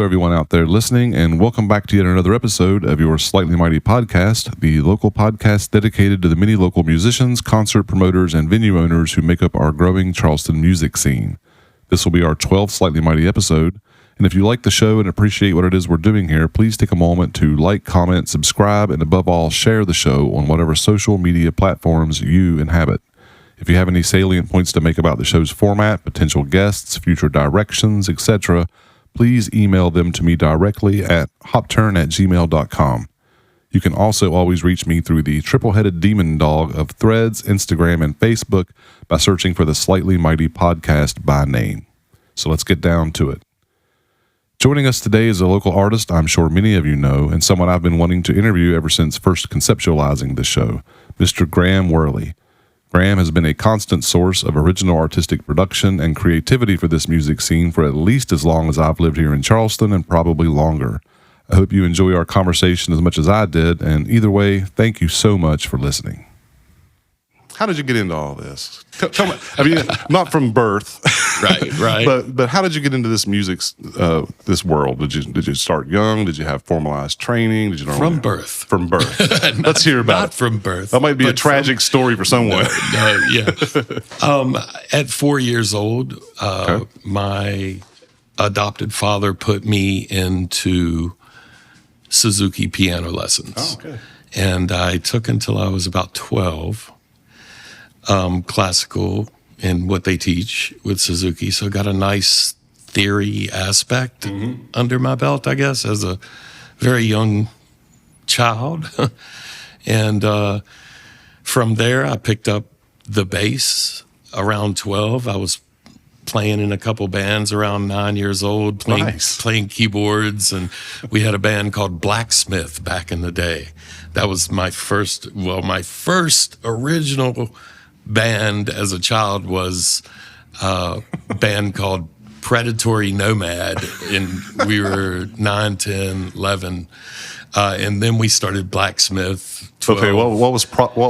everyone out there listening, and welcome back to yet another episode of your Slightly Mighty podcast, the local podcast dedicated to the many local musicians, concert promoters, and venue owners who make up our growing Charleston music scene. This will be our 12th Slightly Mighty episode, and if you like the show and appreciate what it is we're doing here, please take a moment to like, comment, subscribe, and above all, share the show on whatever social media platforms you inhabit. If you have any salient points to make about the show's format, potential guests, future directions, etc., please email them to me directly at hopturn@gmail.com. You can also always reach me through the triple-headed demon dog of Threads, Instagram, and Facebook by searching for the Slightly Mighty podcast by name. So let's get down to it. Joining us today is a local artist I'm sure many of you know, and someone I've been wanting to interview ever since first conceptualizing this show, Mr. Graham Whorley. Graham has been a constant source of original artistic production and creativity for this music scene for at least as long as I've lived here in Charleston, and probably longer. I hope you enjoy our conversation as much as I did, and either way, thank you so much for listening. How did you get into all this? Tell me, I mean, not from birth, right. But how did you get into this music, this world? Did you start young? Did you have formalized training? Did you learn from birth? From birth. Let's hear about it. Not from birth. That might be a tragic story for someone. At 4 years old, my adopted father put me into Suzuki piano lessons. Oh, okay. And I took until I was about 12. Classical in what they teach with Suzuki. So I got a nice theory aspect under my belt, I guess, as a very young child. And from there, I picked up the bass around 12. I was playing in a couple bands around 9 years old, playing keyboards. And we had a band called Blacksmith back in the day. That was my first original band as a child was a band called Predatory Nomad, and we were 9, 10, 11, and then we started Blacksmith. 12. Okay, well, what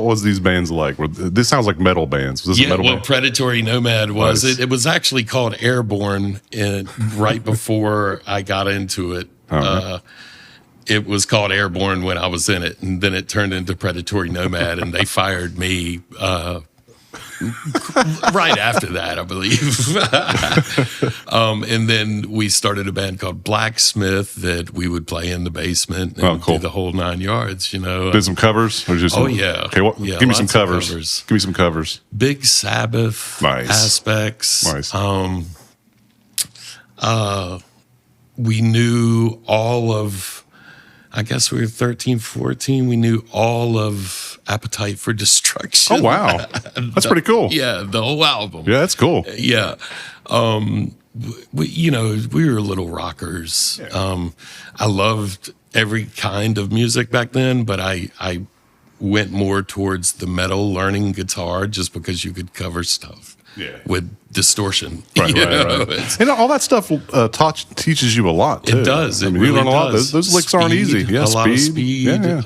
was these bands like? This sounds like metal bands. Was this a metal band? Predatory Nomad was. Nice. It was actually called Airborne right before I got into it. It was called Airborne when I was in it, and then it turned into Predatory Nomad, and they fired me right after that, I believe. And then we started a band called Blacksmith that we would play in the basement and do the whole 9 yards, you know. Did some covers? Or just yeah. Okay, give me some covers. Give me some covers. Big Sabbath aspects. Nice. We knew all of, I guess we were 13, 14. We knew all of Appetite for Destruction. Oh, wow. That's pretty cool. Yeah, the whole album. Yeah, that's cool. Yeah. We were little rockers. Yeah. I loved every kind of music back then, but I went more towards the metal, learning guitar just because you could cover stuff. Yeah. With distortion. Right. And all that stuff teaches you a lot, too. It does. I mean, you learn a lot. Those licks aren't easy. Yeah, a lot of speed,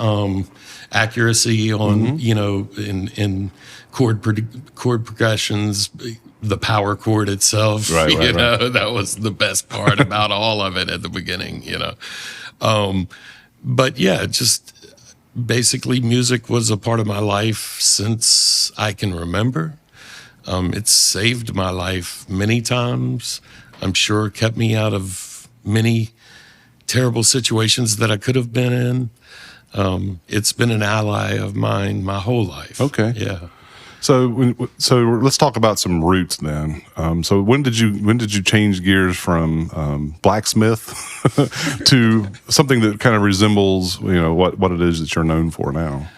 accuracy on, in chord progressions, the power chord itself. Right. That was the best part about all of it at the beginning, But yeah, just basically music was a part of my life since I can remember. It's saved my life many times. I'm sure kept me out of many terrible situations that I could have been in. It's been an ally of mine my whole life. Okay. Yeah. So let's talk about some roots then. So when did you change gears from Blacksmith to something that kind of resembles what it is that you're known for now?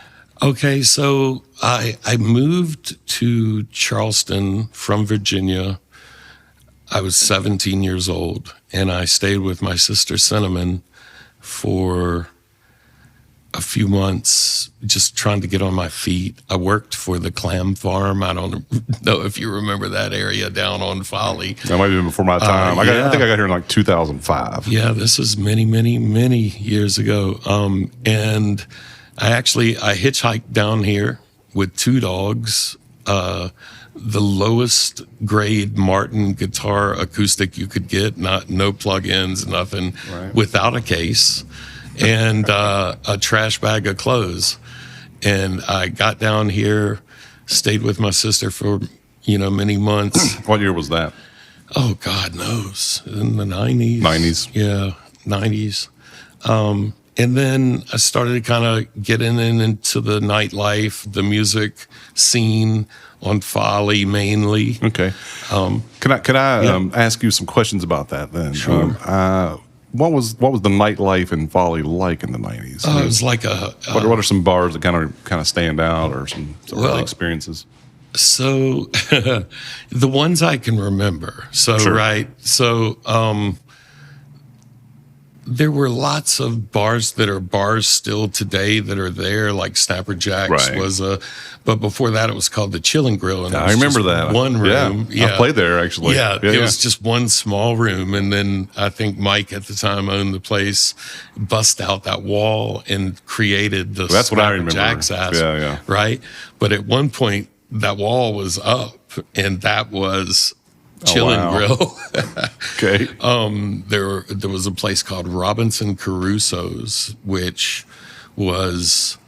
Okay, so I moved to Charleston from Virginia. I was 17 years old, and I stayed with my sister Cinnamon for a few months, just trying to get on my feet. I worked for the clam farm. I don't know if you remember that area down on Folly. That might have been before my time. I think I got here in like 2005. Yeah, this is many, many, many years ago. And I hitchhiked down here with two dogs. the lowest grade Martin guitar acoustic you could get, no plugins, nothing, without a case, and a trash bag of clothes. And I got down here, stayed with my sister for many months. What year was that? Oh, God knows, in the 90s. 90s. Yeah, 90s. And then I started kind of getting into the nightlife, the music scene on Folly mainly. Okay. Can I ask you some questions about that then? Sure. What was the nightlife in Folly like in the 90s? It was like what are some bars that kind of stand out, or some early experiences? So the ones I can remember. So Sure. There were lots of bars that are bars still today that are there, like Snapper Jack's was but before that it was called the Chill and Grill. And I remember that. One room. Yeah. I played there actually. Yeah, it was just one small room. And then I think Mike at the time owned the place, bust out that wall and created the That's what I remember. Jack's ass. Yeah. Right? But at one point that wall was up, and that was Chill and Grill. Okay. There was a place called Robinson Caruso's, which was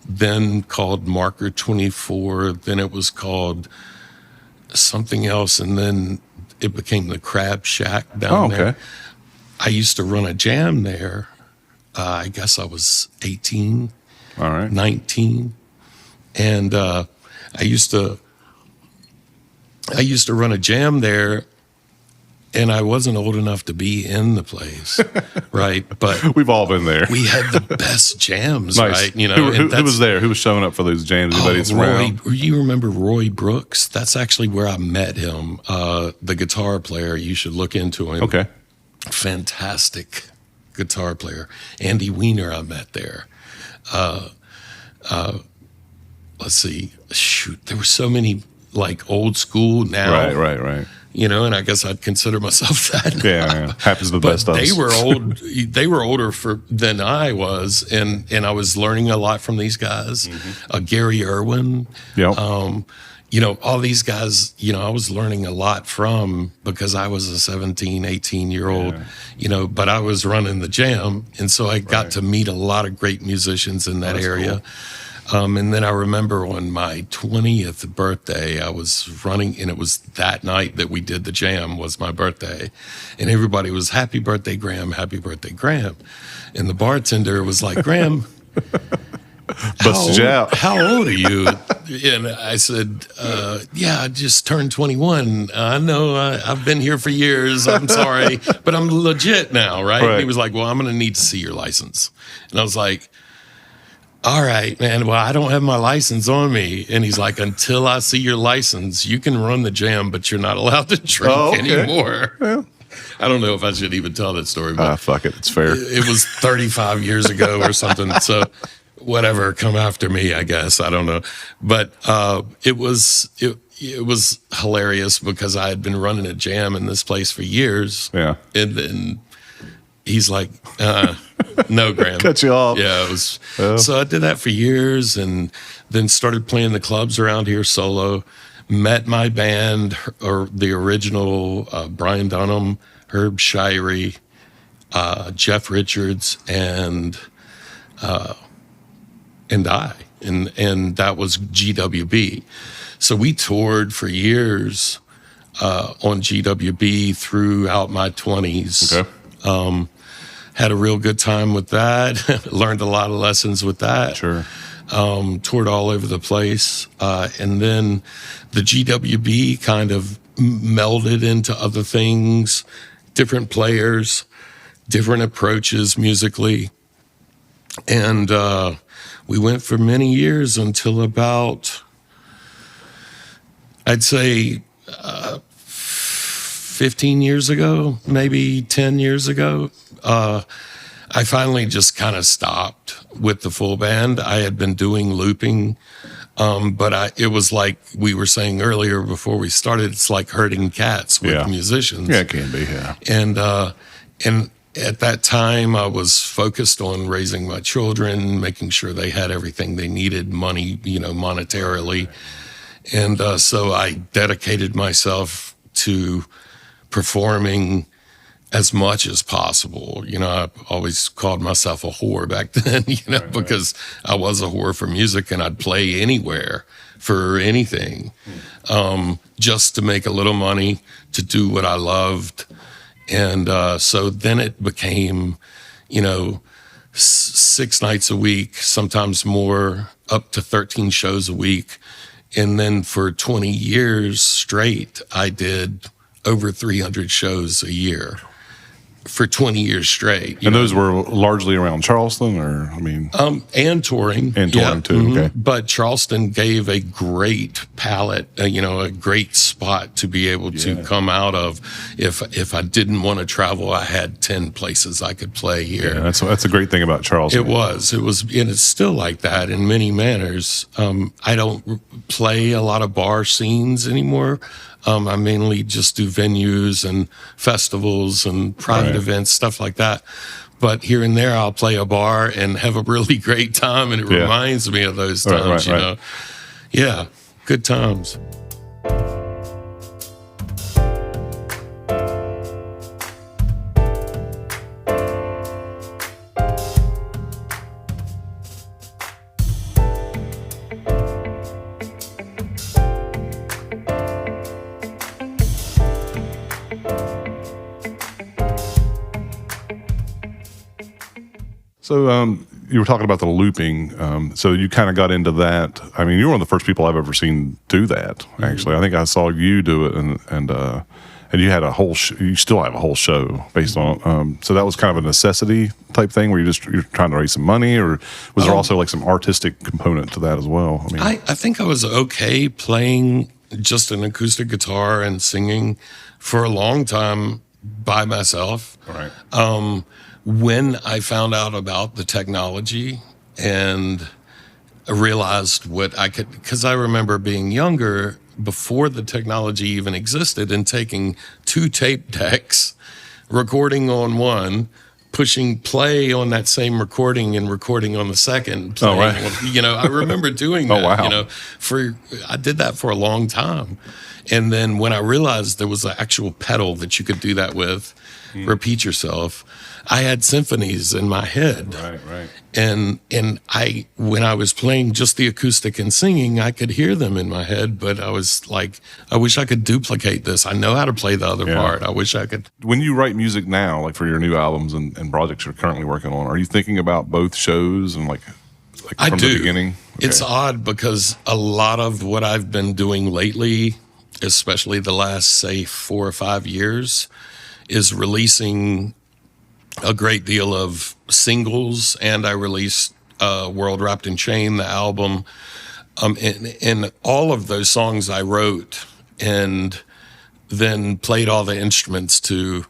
then called Marker 24. Then it was called something else, and then it became the Crab Shack down there. I used to run a jam there. I guess I was 18, All right. 19, and I used to run a jam there, and I wasn't old enough to be in the place, right? But we've all been there. We had the best jams, nice. Right? You know, who was there? Who was showing up for those jams? Anybody around? You remember Roy Brooks? That's actually where I met him. The guitar player. You should look into him. Okay. Fantastic guitar player. Andy Weiner, I met there. Let's see. Shoot, there were so many like old school now. Right. You know, and I guess I'd consider myself that. Yeah. Happens to the best of us. They were old. They were older than I was, and I was learning a lot from these guys. Gary Irwin. Yep. You know, all these guys, you know, I was learning a lot from, because I was a 17, 18-year-old, you know, but I was running the jam. And so I got to meet a lot of great musicians in that area. Cool. And then I remember on my 20th birthday, I was running, and it was that night that we did the jam, was my birthday. And everybody was, happy birthday, Graham, happy birthday, Graham. And the bartender was like, Graham, busted you out. How old are you? And I said, yeah, I just turned 21. I know, I've been here for years. I'm sorry, but I'm legit now, right? And he was like, well, I'm going to need to see your license. And I was like, all right, man, well, I don't have my license on me. And he's like, until I see your license, you can run the jam, but you're not allowed to drink anymore. Well, I don't know if I should even tell that story, but fuck it, it's fair. It was 35 years ago or something. So whatever, come after me, I guess. I don't know. But it was hilarious, because I had been running a jam in this place for years. Yeah. And then he's like, no, Graham. Cut you off. Yeah, it was. So I did that for years, and then started playing the clubs around here solo. Met my band, or the original Brian Dunham, Herb Shirey, Jeff Richards, and I, and that was GWB. So we toured for years on GWB throughout my 20s. Okay. Had a real good time with that. Learned a lot of lessons with that. Sure. Toured all over the place. And then the GWB kind of melded into other things, different players, different approaches musically. And we went for many years until about, I'd say, 15 years ago, maybe 10 years ago, I finally just kind of stopped with the full band. I had been doing looping, but it was like we were saying earlier before we started, it's like herding cats with musicians. Yeah, it can be, yeah. And at that time, I was focused on raising my children, making sure they had everything they needed, money, you know, monetarily. And so I dedicated myself to performing as much as possible. You know, I always called myself a whore back then, because I was a whore for music, and I'd play anywhere for anything, just to make a little money, to do what I loved. And so then it became, 6 nights a week, sometimes more, up to 13 shows a week. And then for 20 years straight, I did over 300 shows a year for 20 years straight. And those were largely around Charleston, or, and touring. And touring too, okay. But Charleston gave a great palette, a great spot to be able to come out of. If I didn't want to travel, I had 10 places I could play here. Yeah, that's a great thing about Charleston. It was, and it's still like that in many manners. I don't play a lot of bar scenes anymore. I mainly just do venues and festivals and private events, stuff like that. But here and there, I'll play a bar and have a really great time, and it reminds me of those times, you know. Yeah, good times. So you were talking about the looping. So you kind of got into that. I mean, you were one of the first people I've ever seen do that. Actually, I think I saw you do it, and you had a whole. You still have a whole show based on. So that was kind of a necessity type thing, where you're trying to raise some money, or was there also like some artistic component to that as well? I mean, I think I was okay playing just an acoustic guitar and singing for a long time by myself. Right. When I found out about the technology and realized what I could, because I remember being younger before the technology even existed and taking 2 tape decks, recording on one, pushing play on that same recording and recording on the second. Oh, right. I remember doing that. Oh, wow. I did that for a long time. And then when I realized there was an actual pedal that you could do that with, repeat yourself, I had symphonies in my head. Right. And when I was playing just the acoustic and singing, I could hear them in my head, but I was like, I wish I could duplicate this. I know how to play the other part. I wish I could. When you write music now, like for your new albums and projects you're currently working on, are you thinking about both shows and like from the beginning? Okay. It's odd because a lot of what I've been doing lately, especially the last, say, 4 or 5 years, is releasing a great deal of singles, and I released World Wrapped in Chain, the album, and all of those songs I wrote and then played all the instruments to,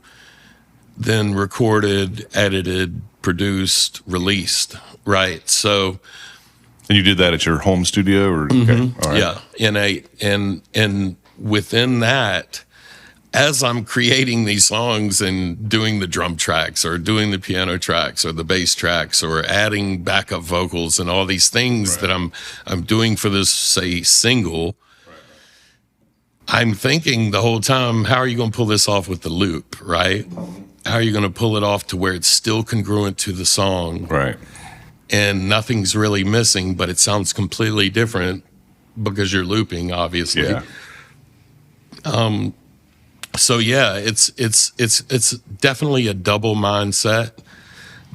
then recorded, edited, produced, released, right? So... And you did that at your home studio, or okay. All right. Yeah, and within that, as I'm creating these songs and doing the drum tracks or doing the piano tracks or the bass tracks or adding backup vocals and all these things that I'm doing for this, say, single, I'm thinking the whole time, how are you going to pull this off with the loop, right? How are you going to pull it off to where it's still congruent to the song? Right. And nothing's really missing, but it sounds completely different because you're looping, obviously. Yeah. So yeah, it's definitely a double mindset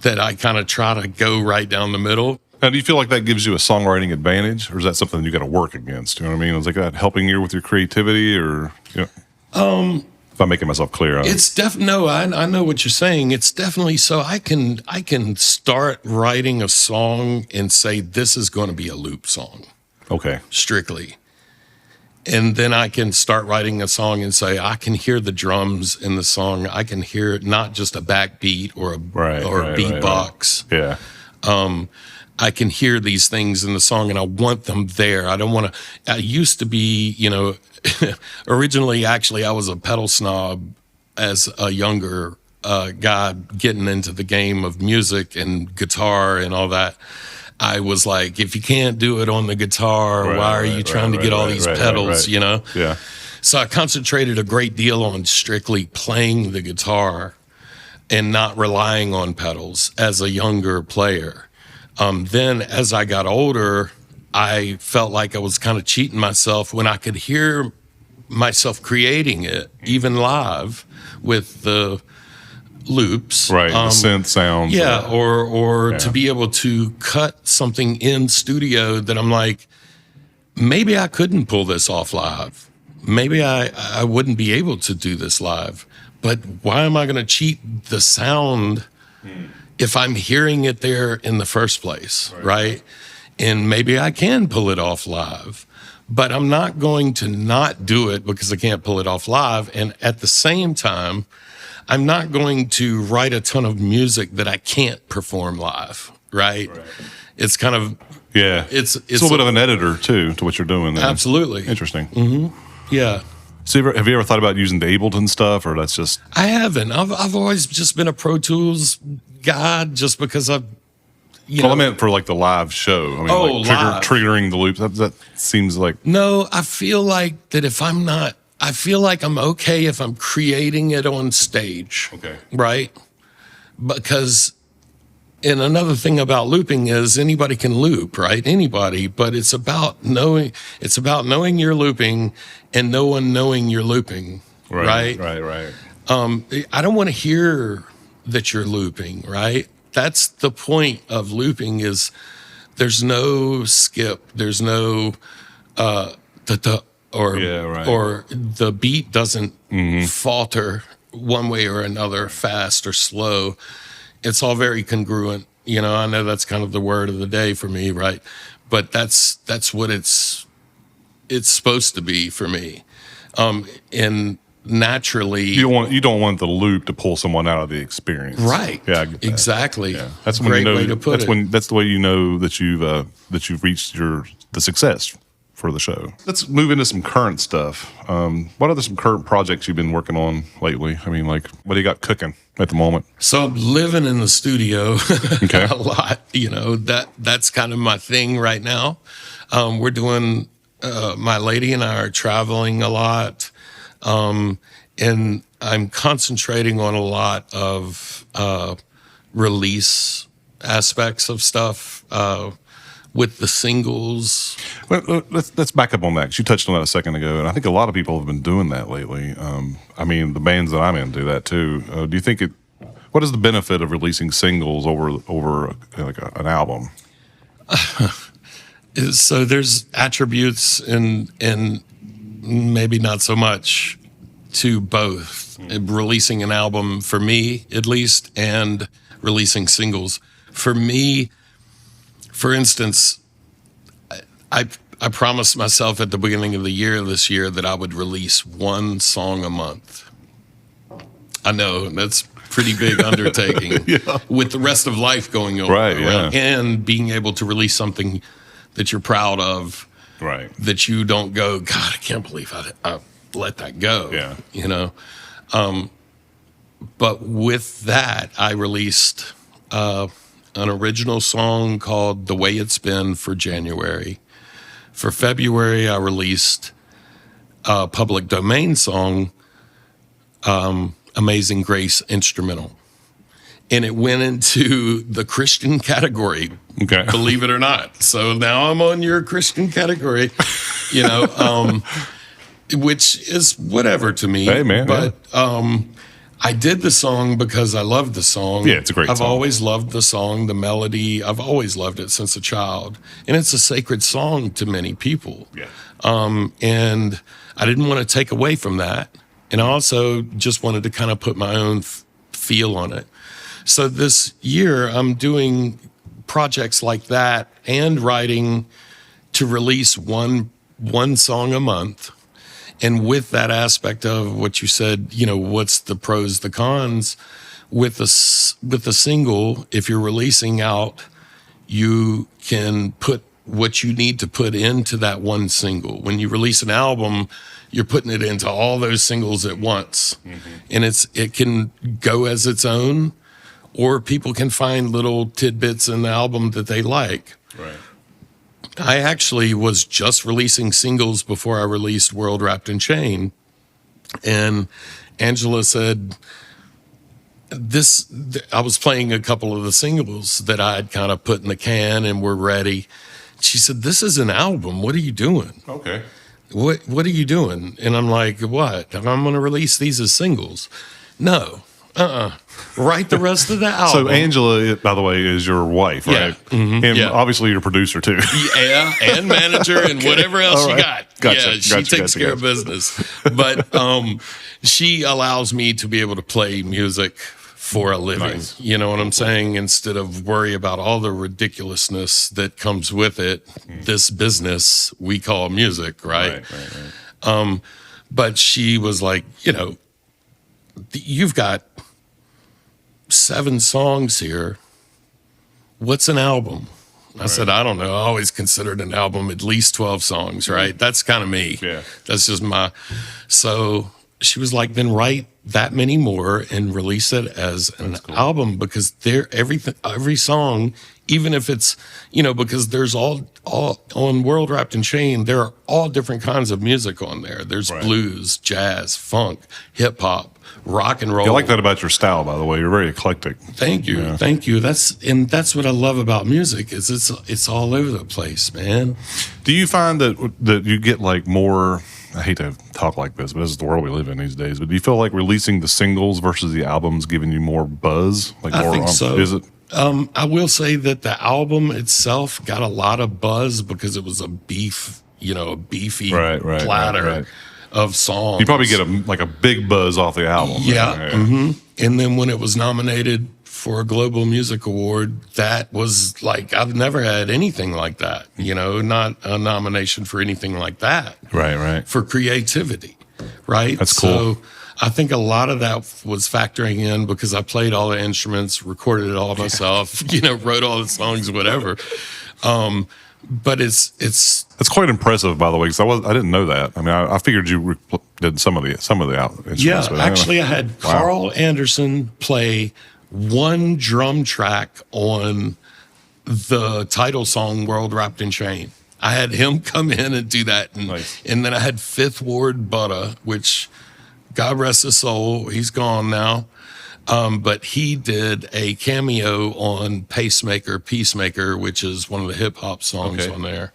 that I kind of try to go right down the middle. Now, do you feel like that gives you a songwriting advantage, or is that something you got to work against? You know what I mean? Is like that helping you with your creativity, or if I'm making myself clear? It's no, I know what you're saying. It's definitely so. I can start writing a song and say this is going to be a loop song. Okay. Strictly. And then I can start writing a song and say, I can hear the drums in the song. I can hear not just a backbeat or a beatbox. Right. Yeah. I can hear these things in the song and I want them there. I don't want to, I used to be, originally, actually, I was a pedal snob as a younger guy getting into the game of music and guitar and all that. I was like, if you can't do it on the guitar, why are you trying to get all these pedals, you know? Yeah. So I concentrated a great deal on strictly playing the guitar and not relying on pedals as a younger player. Then as I got older, I felt like I was kind of cheating myself when I could hear myself creating it, even live with the loops. Right, the synth sounds. Yeah, or to be able to cut something in studio that I'm like, maybe I couldn't pull this off live. Maybe I wouldn't be able to do this live. But why am I going to cheat the sound if I'm hearing it there in the first place, right? And maybe I can pull it off live, but I'm not going to not do it because I can't pull it off live. And at the same time, I'm not going to write a ton of music that I can't perform live, right? It's kind of... Yeah. It's a little bit of an editor, too, to what you're doing then. Absolutely. Interesting. Mm-hmm. Yeah. So have you ever thought about using the Ableton stuff, or that's just... I haven't. I've always just been a Pro Tools guy just because I've, you know... I meant for like the live show. I mean, like triggering the loops. That seems like... No, I feel like that if I'm not... I feel like I'm okay if I'm creating it on stage. Okay. Right? Because... And another thing about looping is anybody can loop, right? Anybody, but it's about knowing you're looping and no one knowing you're looping, right? Right. I don't want to hear that you're looping, right? That's the point of looping is there's no skip, there's no or the beat doesn't falter one way or another, fast or slow. It's all very congruent. You know, I know that's kind of the word of the day for me, right? But that's what it's supposed to be for me. And naturally, you don't want the loop to pull someone out of the experience, right? Yeah, I get that. Exactly. Yeah. That's when Great way to put it. That's the way you know that you've reached the success for the show. Let's move into some current stuff. What are some current projects you've been working on lately? I mean, like, what do you got cooking at the moment? So I'm living in the studio okay. a lot. You know, that's kind of my thing right now. We're doing, my lady and I are traveling a lot. And I'm concentrating on a lot of release aspects of stuff with the singles. Well, let's back up on that, 'cause you touched on that a second ago, and I think a lot of people have been doing that lately. I mean, the bands that I'm in do that too. Do you think what is the benefit of releasing singles over like an album? So there's attributes and maybe not so much to both. Releasing an album, for me at least, and releasing singles. For me, for instance, I promised myself at the beginning of the year this year that I would release one song a month. I know that's pretty big undertaking with the rest of life going on. Right, yeah. And being able to release something that you're proud of. Right. That you don't go, God, I can't believe I let that go. Yeah. You know? But with that, I released an original song called The Way It's Been for January. For February, I released a public domain song, Amazing Grace Instrumental. And it went into the Christian category, believe it or not. So now I'm on your Christian category, you know, which is whatever to me. Hey, man. But I did the song because I loved the song. Yeah, it's a great song. I've always loved the song, the melody. I've always loved it since a child. And it's a sacred song to many people. Yeah. And I didn't want to take away from that. And I also just wanted to kind of put my own feel on it. So this year, I'm doing projects like that and writing to release one song a month. And with that aspect of what you said, you know, what's the pros, the cons, with the single, if you're releasing out, you can put what you need to put into that one single. When you release an album, you're putting it into all those singles at once. And it can go as its own, or people can find little tidbits in the album that they like. Right. I actually was just releasing singles before I released World Wrapped in Chain. And Angela said, I was playing a couple of the singles that I had kind of put in the can and were ready. She said, "This is an album. What are you doing?" Okay. What are you doing? And I'm like, what? I'm going to release these as singles. No. Write the rest of the album. So Angela, by the way, is your wife, Yeah. right? And obviously your producer too. Yeah, and manager and whatever else you got. Gotcha. Yeah, she takes care of business. But she allows me to be able to play music for a living. Nice. You know what I'm saying? Instead of worry about all the ridiculousness that comes with it, this business we call music, right? Right. But she was like, you've got 7 songs here. What's an album? I said, I don't know. I always considered an album at least 12 songs, right? That's kind of me. Yeah. That's just so she was like, then write that many more and release it as an album, because every song, even if it's, because there's all on World Wrapped in Chain, there are all different kinds of music on there. There's blues, jazz, funk, hip hop, rock and roll. I like that about your style, by the way. You're very eclectic. Thank you. Yeah. Thank you. That's what I love about music is it's all over the place, man. Do you find that you get like more, I hate to talk like this, but this is the world we live in these days, but do you feel like releasing the singles versus the albums giving you more buzz? Like I more, think so. Is it? I will say that the album itself got a lot of buzz because it was a beefy platter of songs. You probably get a big buzz off the album. Yeah. Right? Mm-hmm. And then when it was nominated for a Global Music Award, that was like, I've never had anything like that, not a nomination for anything like that. Right. For creativity, right? That's cool. So I think a lot of that was factoring in because I played all the instruments, recorded it all myself, wrote all the songs, whatever. But it's quite impressive, by the way, because I didn't know that. I mean, I figured you did some of the instruments. Yeah, but actually, I had Carl Anderson play one drum track on the title song "World Wrapped in Chain." I had him come in and do that, and then I had Fifth Ward Butter, which God rest his soul, he's gone now. But he did a cameo on Peacemaker, which is one of the hip hop songs on there.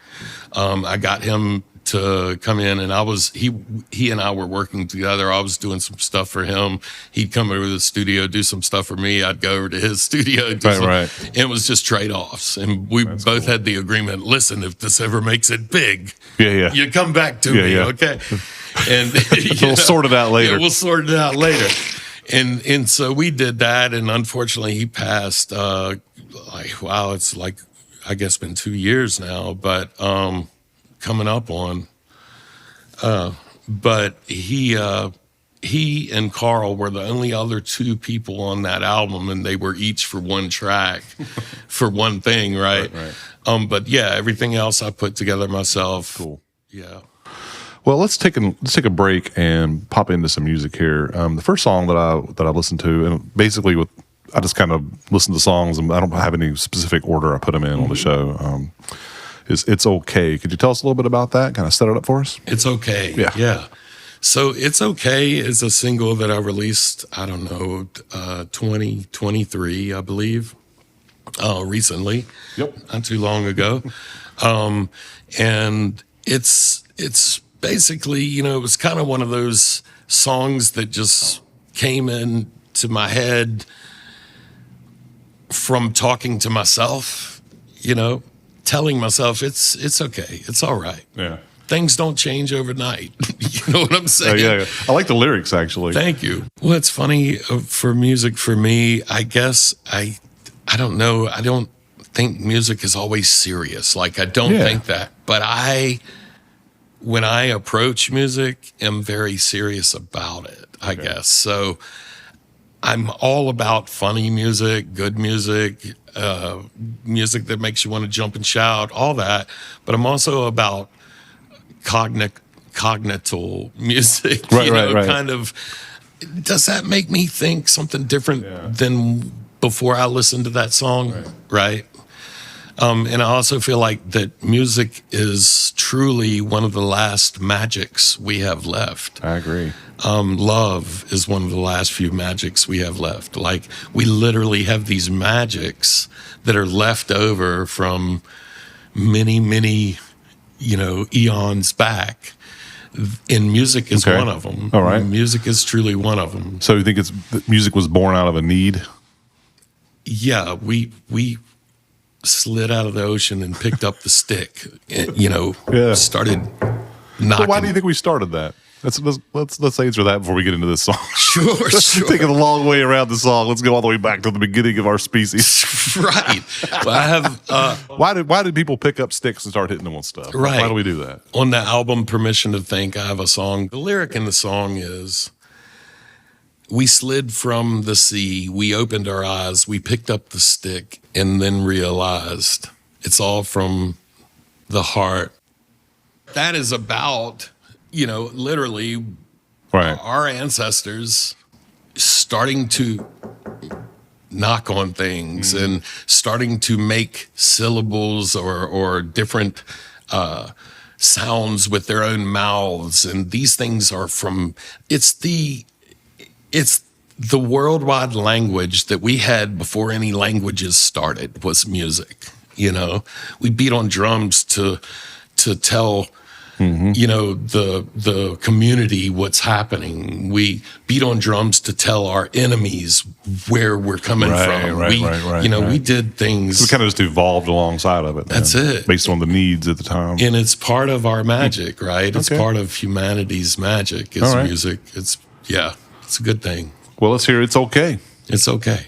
I got him to come in, and he and I were working together. I was doing some stuff for him. He'd come over to the studio, do some stuff for me. I'd go over to his studio, and it was just trade-offs. And we both had the agreement, listen, if this ever makes it big, you come back to me, okay? And we'll sort it out later. Yeah, we'll sort it out later. And so we did that, and unfortunately he passed. It's like, I guess been 2 years now, but coming up on. But he and Carl were the only other 2 people on that album, and they were each for one track, for one thing, right? But yeah, everything else I put together myself. Cool. Yeah. Well, let's take a break and pop into some music here. The first song that I listened to, and basically I just kind of listen to songs, and I don't have any specific order I put them in on the show. Is It's Okay. Could you tell us a little bit about that? Kind of set it up for us? It's Okay. Yeah. So It's Okay is a single that I released, 2023, I believe, recently. Yep. Not too long ago. And it's basically, it was kind of one of those songs that just came into my head from talking to myself, telling myself it's okay, it's all right. Yeah. Things don't change overnight. You know what I'm saying? Yeah. I like the lyrics, actually. Thank you. Well, it's funny for music for me, I guess I don't know. I don't think music is always serious. Like, I don't think that. But when I approach music, am very serious about it, I guess. So I'm all about funny music, good music, music that makes you want to jump and shout, all that. But I'm also about cognital music, right. kind of, does that make me think something different than before I listened to that song? Right. And I also feel like that music is truly one of the last magics we have left. I agree. Love is one of the last few magics we have left. Like, we literally have these magics that are left over from many, many, eons back. And music is one of them. All right. Music is truly one of them. So you think music was born out of a need? Yeah, we slid out of the ocean and picked up the stick, and, started knocking. So why do you think we started that? Let's answer that before we get into this song. Sure. Taking a long way around the song. Let's go all the way back to the beginning of our species. Right. Well, I have. Why did people pick up sticks and start hitting them on stuff? Right. Why do we do that? On the album Permission to Think, I have a song. The lyric in the song is, "We slid from the sea, we opened our eyes, we picked up the stick, and then realized it's all from the heart." That is about, literally Right. our ancestors starting to knock on things and starting to make syllables or different sounds with their own mouths. And these things are from, it's the worldwide language that we had before any languages started was music. We beat on drums to tell the community what's happening. We beat on drums to tell our enemies where we're coming from. We did things. We kind of just evolved alongside of it. That's it. Based on the needs at the time. And it's part of our magic, right? It's part of humanity's magic is music. It's a good thing. Well, let's hear It's Okay. It's okay.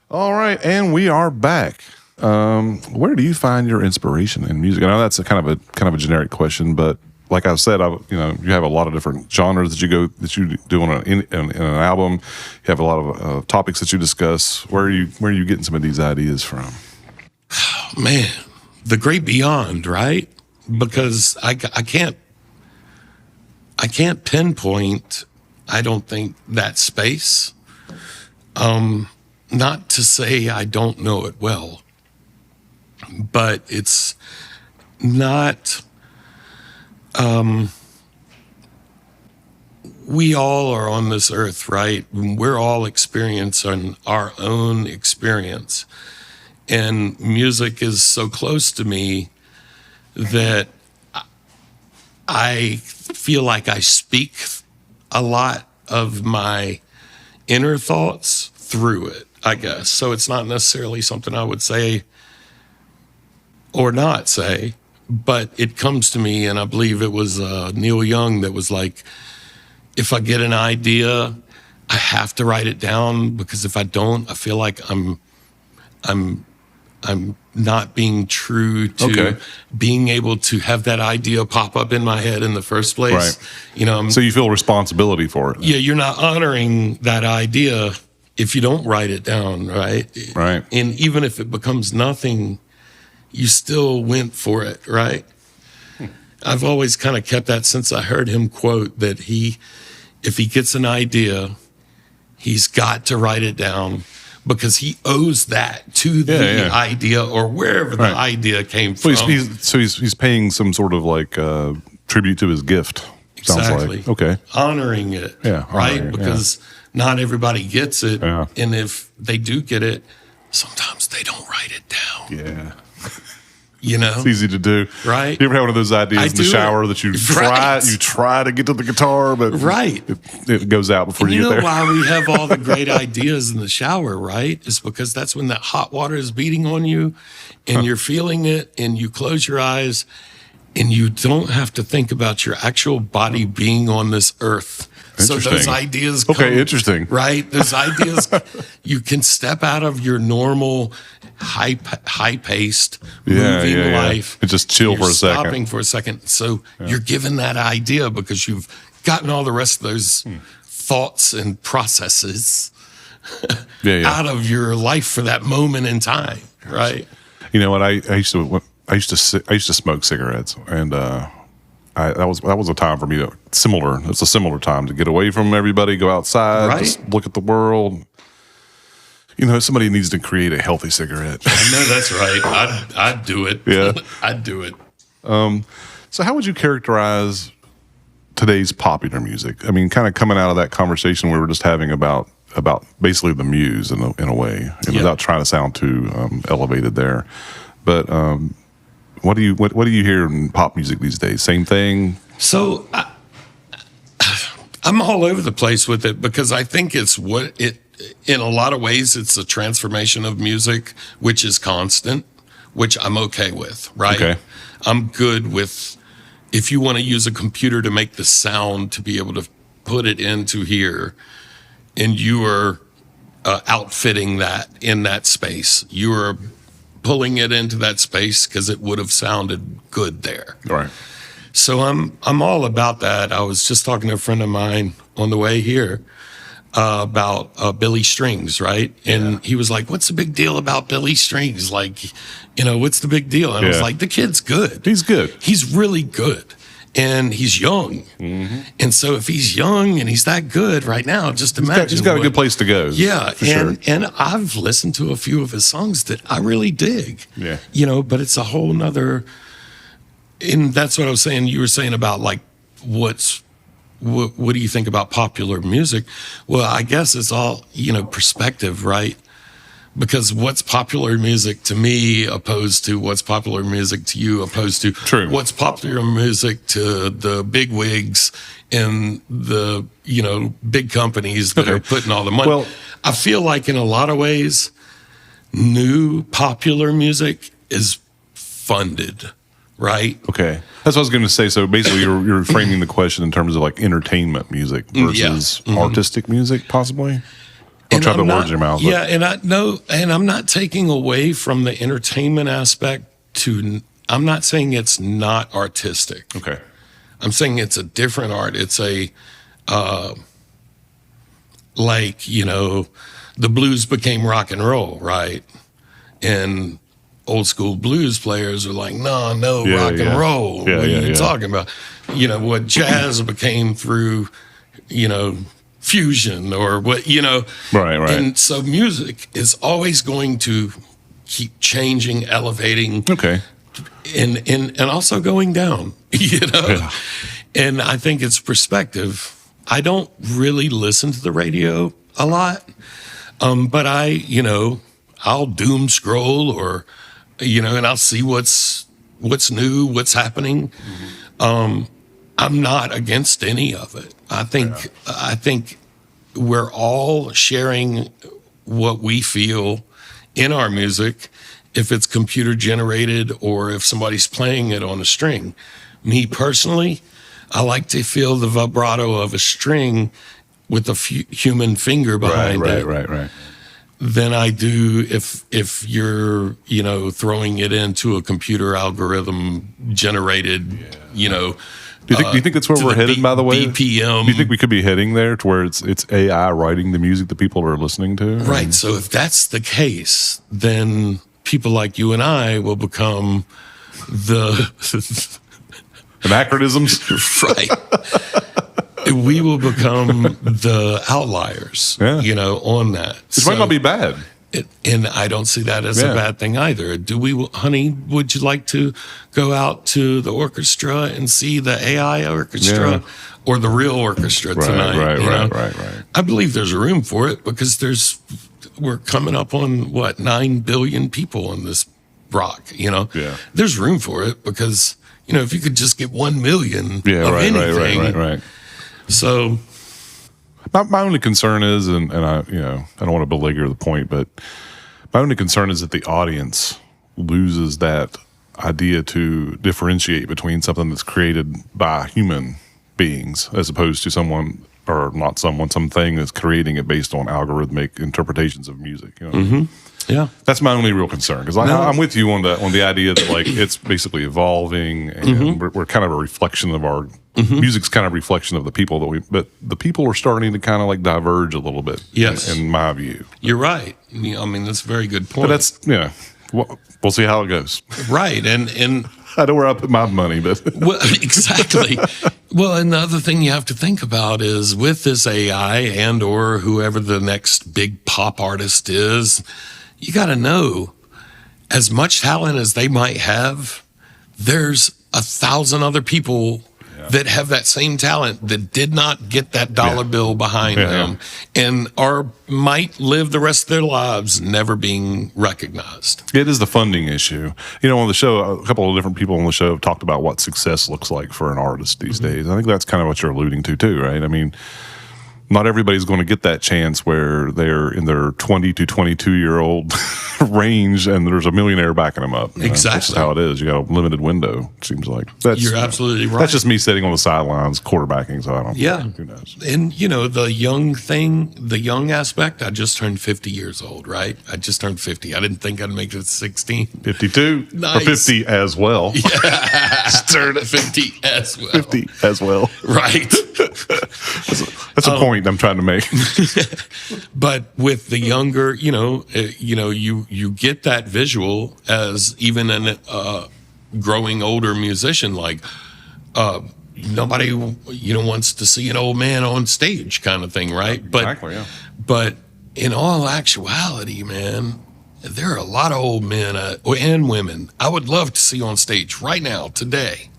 All right, and we are back. Where do you find your inspiration in music? I know that's a kind of a generic question, but like I said, you have a lot of different genres that you do on an album. You have a lot of topics that you discuss. Where are you getting some of these ideas from? Oh, man, the great beyond, right? Because I can't pinpoint, I don't think, that space. Not to say I don't know it well, but it's not. We all are on this earth, right? We're all experiencing our own experience. And music is so close to me that I feel like I speak a lot of my inner thoughts through it, I guess. So it's not necessarily something I would say or not say, but it comes to me, and I believe it was Neil Young that was like, if I get an idea, I have to write it down, because if I don't, I feel like I'm not being true to being able to have that idea pop up in my head in the first place. Right. So you feel responsibility for it. Yeah, you're not honoring that idea if you don't write it down, right? Right. And even if it becomes nothing, you still went for it, right? I've always kind of kept that since I heard him quote that if he gets an idea, he's got to write it down, because he owes that to the idea or wherever the idea came from. He's paying some sort of like tribute to his gift. Exactly. Sounds like. Okay. Honoring it. Yeah. Right? Because not everybody gets it. Yeah. And if they do get it, sometimes they don't write it down. Yeah. It's easy to do. Right. You ever have one of those ideas in the shower that you try to get to the guitar, but it goes out before you get there? You know why we have all the great ideas in the shower, right? It's because that's when that hot water is beating on you and you're feeling it, and you close your eyes and you don't have to think about your actual body being on this earth. So those ideas come, interesting. Right? Those ideas, you can step out of your normal high-paced moving life. And just chill for a second. Stopping for a second. So you're given that idea because you've gotten all the rest of those thoughts and processes out of your life for that moment in time, right? You know what? I used to smoke cigarettes, and that was a time for me it's a similar time to get away from everybody, go outside, just look at the world. Somebody needs to create a healthy cigarette. I know that's right. I'd do it. Yeah. I'd do it. So how would you characterize today's popular music? I mean, kind of coming out of that conversation we were just having about basically the muse in a way, without trying to sound too elevated there. But what do you hear in pop music these days? Same thing? So I'm all over the place with it, because I think in a lot of ways, it's a transformation of music, which is constant, which I'm okay with, right? Okay. I'm good with, if you want to use a computer to make the sound to be able to put it into here, and you are outfitting that in that space, you are pulling it into that space because it would have sounded good there. Right. So I'm all about that. I was just talking to a friend of mine on the way here about Billy Strings, right? And he was like, "What's the big deal about Billy Strings? Like, what's the big deal?" And I was like, "The kid's good. He's good. He's really good, and he's young. Mm-hmm. And so if he's young and he's that good right now, just imagine he's got a good place to go. Yeah, and I've listened to a few of his songs that I really dig. Yeah, but it's a whole nother. And that's what I was saying. You were saying about like what do you think about popular music? Well, I guess it's all, perspective, right? Because what's popular music to me opposed to what's popular music to you, opposed to what's popular music to the big wigs and the, big companies that are putting all the money. Well, I feel like in a lot of ways, new popular music is funded. Right. Okay. That's what I was going to say. So basically, you're framing the question in terms of like entertainment music versus artistic music, possibly. Don't try to put words in your mouth. Yeah, and I'm not taking away from the entertainment aspect I'm not saying it's not artistic. Okay. I'm saying it's a different art. It's a, the blues became rock and roll, right? And old school blues players are like, no, rock and roll. What are you talking about? What jazz became through, fusion or what, Right. And so music is always going to keep changing, elevating. Okay. And also going down, Yeah. And I think it's perspective. I don't really listen to the radio a lot, but I'll doom scroll or, and I'll see what's new, what's happening. I'm not against any of it. I think we're all sharing what we feel in our music, if it's computer generated or if somebody's playing it on a string. Me personally, I like to feel the vibrato of a string with a human finger behind it. Right. Than I do if you're throwing it into a computer algorithm generated Do you think that's where we're headed, by the way? BPM. Do you think we could be heading there to where it's AI writing the music that people are listening to? Right. So if that's the case, then people like you and I will become the anachronisms. Right. We will become the outliers, on that. Which might not be bad. And I don't see that as a bad thing either. Honey, would you like to go out to the orchestra and see the AI orchestra or the real orchestra tonight? Right. I believe there's room for it because we're coming up on 9 billion people on this rock, There's room for it because, if you could just get 1 million of anything. Right. So my only concern is, and I don't want to belabor the point, but my only concern is that the audience loses that idea to differentiate between something that's created by human beings as opposed to something that's creating it based on algorithmic interpretations of music. Yeah, that's my only real concern because I'm with you on the idea that it's basically evolving and we're kind of a reflection of our music's kind of a reflection of the people but the people are starting to kind of diverge a little bit. Yes, in my view, you're right. That's a very good point. But that's we'll see how it goes. Right, and I know where I put my money, but well, exactly. Well, and the other thing you have to think about is with this AI and or whoever the next big pop artist is, you got to know as much talent as they might have, there's 1,000 other people that have that same talent that did not get that dollar bill behind them and might live the rest of their lives never being recognized. It is the funding issue. On the show, a couple of different people on the show have talked about what success looks like for an artist these days. I think that's kind of what you're alluding to too, right? I mean, not everybody's going to get that chance where they're in their 20 to 22-year-old range and there's a millionaire backing them up. Exactly. That's just how it is. You got a limited window, it seems like. You're absolutely right. That's just me sitting on the sidelines quarterbacking, so I don't know. Who knows? And, the young aspect, I just turned 50 years old, right? I just turned 50. I didn't think I'd make it to 16. 52? Nice. Or 50 as well. Yeah. Just turned 50 as well. 50 as well. Right. That's a point I'm trying to make. But with the younger, you get that visual as even a growing older musician, nobody, wants to see an old man on stage kind of thing, right? Exactly, yeah. But in all actuality, man, there are a lot of old men and women I would love to see on stage right now, today,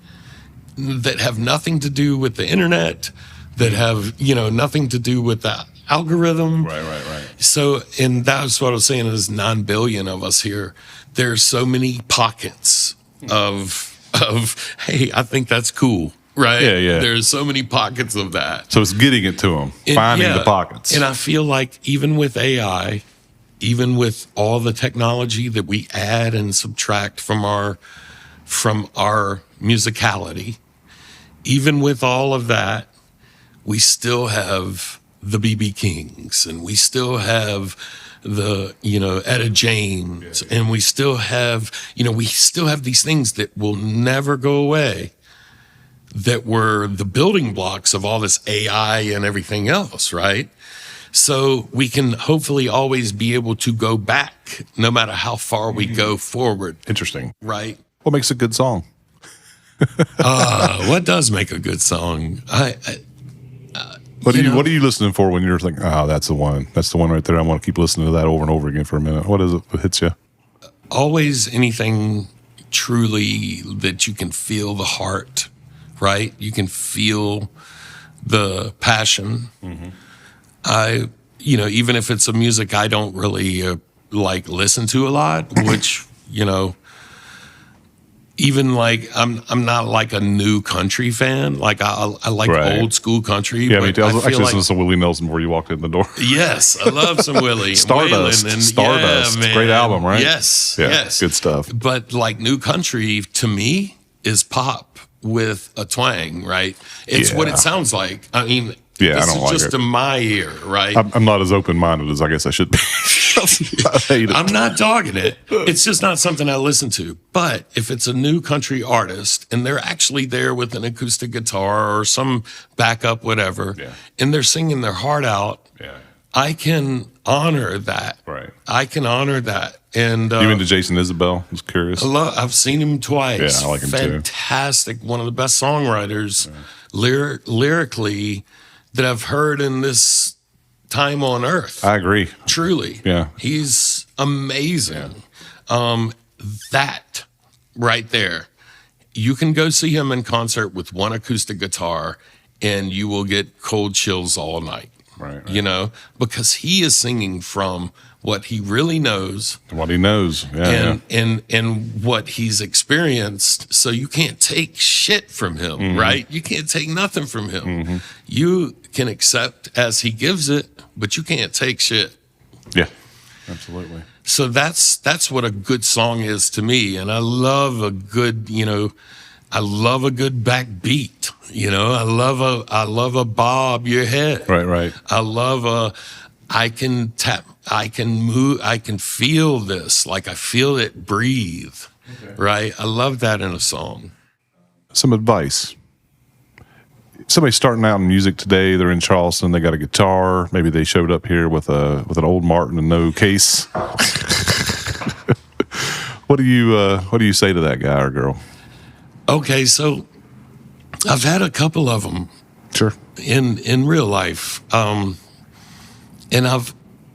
that have nothing to do with the internet, that have, nothing to do with the algorithm. Right. So, and that's what I was saying, is 9 billion of us here. There's so many pockets of, hey, I think that's cool, right? Yeah. There's so many pockets of that. So it's getting it to them, finding the pockets. And I feel like even with AI, even with all the technology that we add and subtract from our musicality, even with all of that, we still have the BB Kings, and we still have the, Etta James, and we still have, these things that will never go away, that were the building blocks of all this AI and everything else, right? So we can hopefully always be able to go back no matter how far we go forward. Interesting. Right. What makes a good song? What does make a good song? What are you listening for when you're thinking, oh, that's the one. That's the one right there. I want to keep listening to that over and over again for a minute. What is it that hits you? Always anything truly that you can feel the heart, right? You can feel the passion. Mm-hmm. Even if it's a music I don't really listen to a lot, which, even I'm not like a new country fan. Like I like old school country. Yeah, me too. I was actually listening to some Willie Nelson before you walked in the door. Yes, I love some Willie. Stardust. Stardust. Yeah, great album, right? Yes, yeah, yes. Good stuff. But like new country to me is pop with a twang, right? It's what it sounds like. I mean, yeah, this I don't is like just it. to my ear, right? I'm not as open-minded as I guess I should be. I hate it. I'm not dogging it. It's just not something I listen to. But if it's a new country artist and they're actually there with an acoustic guitar or some backup, whatever, and they're singing their heart out, I can honor that. Right. I can honor that. And you into Jason Isbell? I was curious. I've seen him twice. Yeah, I like him Fantastic. One of the best songwriters lyrically that I've heard in this time on earth. I agree. Truly. Yeah. He's amazing. That right there, you can go see him in concert with one acoustic guitar and you will get cold chills all night. Right. Because he is singing from what he really knows. What he knows. Yeah. And what he's experienced. So you can't take shit from him, right? You can't take nothing from him. Mm-hmm. You can accept as he gives it, but you can't take shit. Yeah, absolutely. So that's what a good song is to me. And I love a good, backbeat. I love a bob your head. Right. I love I can tap, I can move, I can feel this, like I feel it breathe. Okay. Right? I love that in a song. Some advice. Somebody starting out in music today, they're in Charleston, they got a guitar, maybe they showed up here with an old Martin and no case. What do you say to that guy or girl? Okay, so I've had a couple of them. Sure. In real life. And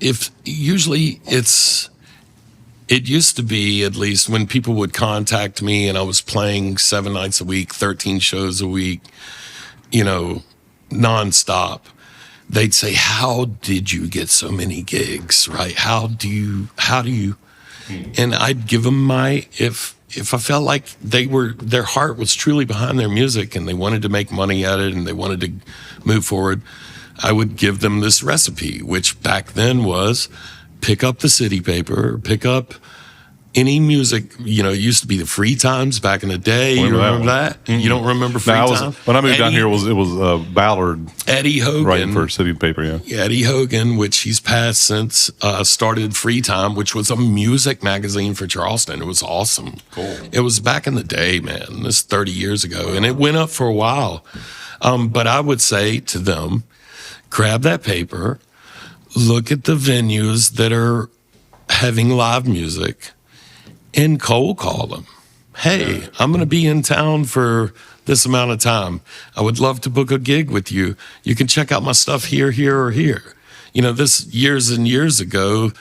it used to be, at least, when people would contact me and I was playing 7 nights a week, 13 shows a week, nonstop, they'd say, how did you get so many gigs, right? How do you, and I'd give them if I felt like their heart was truly behind their music and they wanted to make money at it and they wanted to move forward, I would give them this recipe, which back then was pick up the city paper, pick up any music. It used to be the Free Times back in the day. You remember that? Mm-hmm. You don't remember Free Times? When I moved down here, it was Ballard. Eddie Hogan. Writing for city paper, yeah. Eddie Hogan, which he's passed since, started Free Time, which was a music magazine for Charleston. It was awesome. Cool. It was back in the day, man. This is 30 years ago. And it went up for a while. But I would say to them, grab that paper, look at the venues that are having live music, and cold call them. Hey, I'm going to be in town for this amount of time. I would love to book a gig with you. You can check out my stuff here, or here. This years and years ago.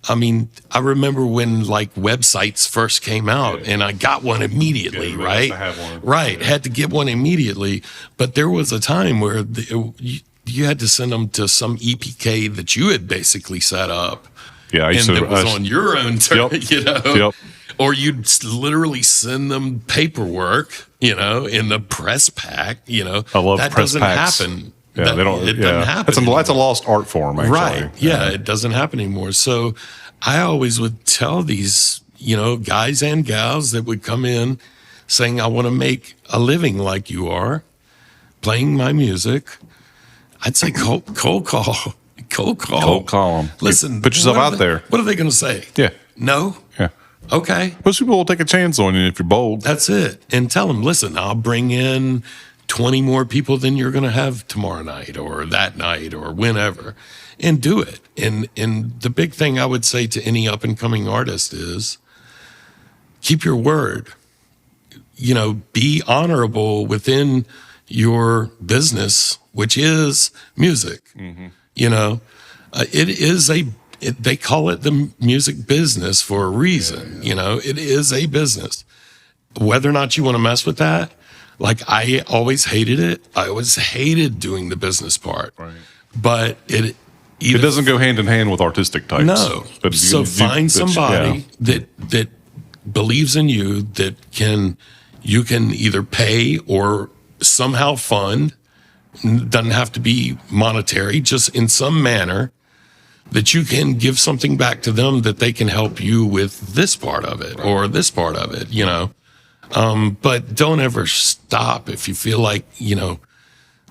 I mean, I remember when websites first came out and I got one immediately, right? Right. Had to get one immediately. But there was a time where you had to send them to some EPK that you had basically set up. Yeah, it was on your own turn, Yep. Or you'd literally send them paperwork, in the press pack, I love that press doesn't packs. happen. Yeah, It doesn't happen. That's a lost art form, actually. Right. Yeah, it doesn't happen anymore. So I always would tell these, guys and gals that would come in saying, I want to make a living like you are, playing my music. I'd say cold call. Cold call. Cold call 'em. Listen, Put yourself what are out they- there. What are they going to say? Yeah. No? Yeah. Okay. Most people will take a chance on you if you're bold. That's it. And tell them, listen, I'll bring in 20 more people than you're going to have tomorrow night or that night or whenever, and do it. And the big thing I would say to any up and coming artist is keep your word. You know, be honorable within your business, which is music. You know, they call it the music business for a reason. You know, it is a business. Whether or not you want to mess with that, like I always hated it. I always hated doing the business part. Right. But It doesn't go hand in hand with artistic types. No. But So find somebody that believes in you, that you can either pay or somehow fund. Doesn't have to be monetary, just in some manner that you can give something back to them that they can help you with this part of it or this part of it, you know. But don't ever stop if you feel like, you know,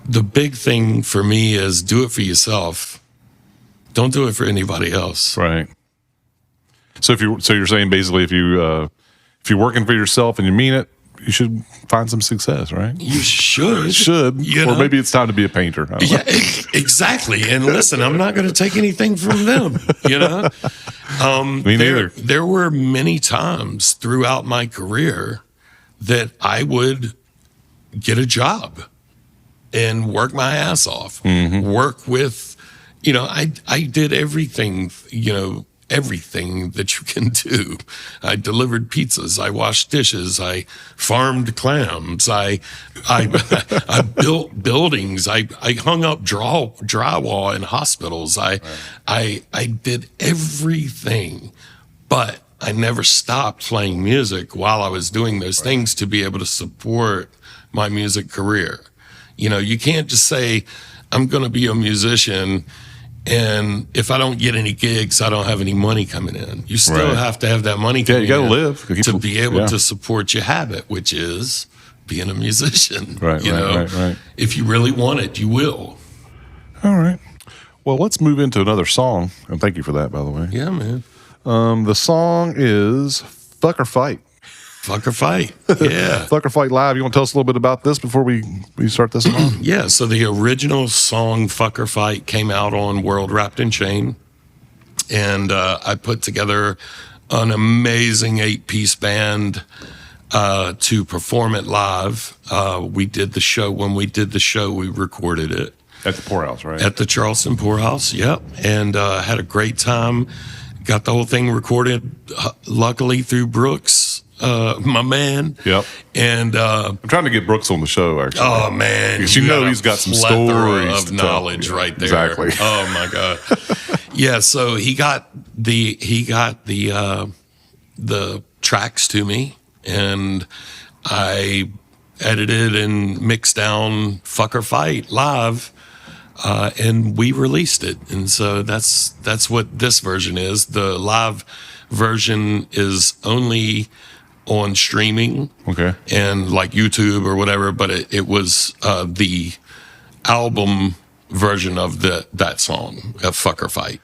the big thing for me is do it for yourself. Don't do it for anybody else. Right. So you're saying basically if you're working for yourself and you mean it, you should find some success, right? You should. You Or know? maybe it's time to be a painter. I don't know. Yeah, exactly. And listen, I'm not going to take anything from them, you know? Me neither. There were many times throughout my career that I would get a job and work my ass off, work with, you know, I did everything, you know, everything that you can do. I delivered pizzas. I washed dishes. I farmed clams. I built buildings. I hung up drywall in hospitals. I did everything, but I never stopped playing music while I was doing those things to be able to support my music career. You know, you can't just say, I'm going to be a musician, and if I don't get any gigs, I don't have any money coming in. You still have to have that money coming in. Yeah, you got to live. To be able to support your habit, which is being a musician. Right, you know? right. If you really want it, you will. All right. Well, let's move into another song. And thank you for that, by the way. Yeah, man. The song is Fuck or Fight. Fuck or Fight. Yeah. Fuck or Fight Live. You want to tell us a little bit about this before we start this on? Yeah, so the original song Fuck or Fight came out on World Wrapped in Chain. And I put together an amazing 8-piece band to perform it live. We did the show. When we did the show, we recorded it. At the Poorhouse, right? At the Charleston Poorhouse, yep. And had a great time. Got the whole thing recorded, luckily through Brooks, my man. Yep. And I'm trying to get Brooks on the show, actually. oh man, Because you know he's got some stories of to tell. knowledge right there. Exactly. Oh my god. Yeah. So he got the tracks to me, and I edited and mixed down Fuck or Fight live. And we released it, and so that's what this version is. The live version is only on streaming, Okay. and like YouTube or whatever. But it was the album version of that song, "Fuck or Fight."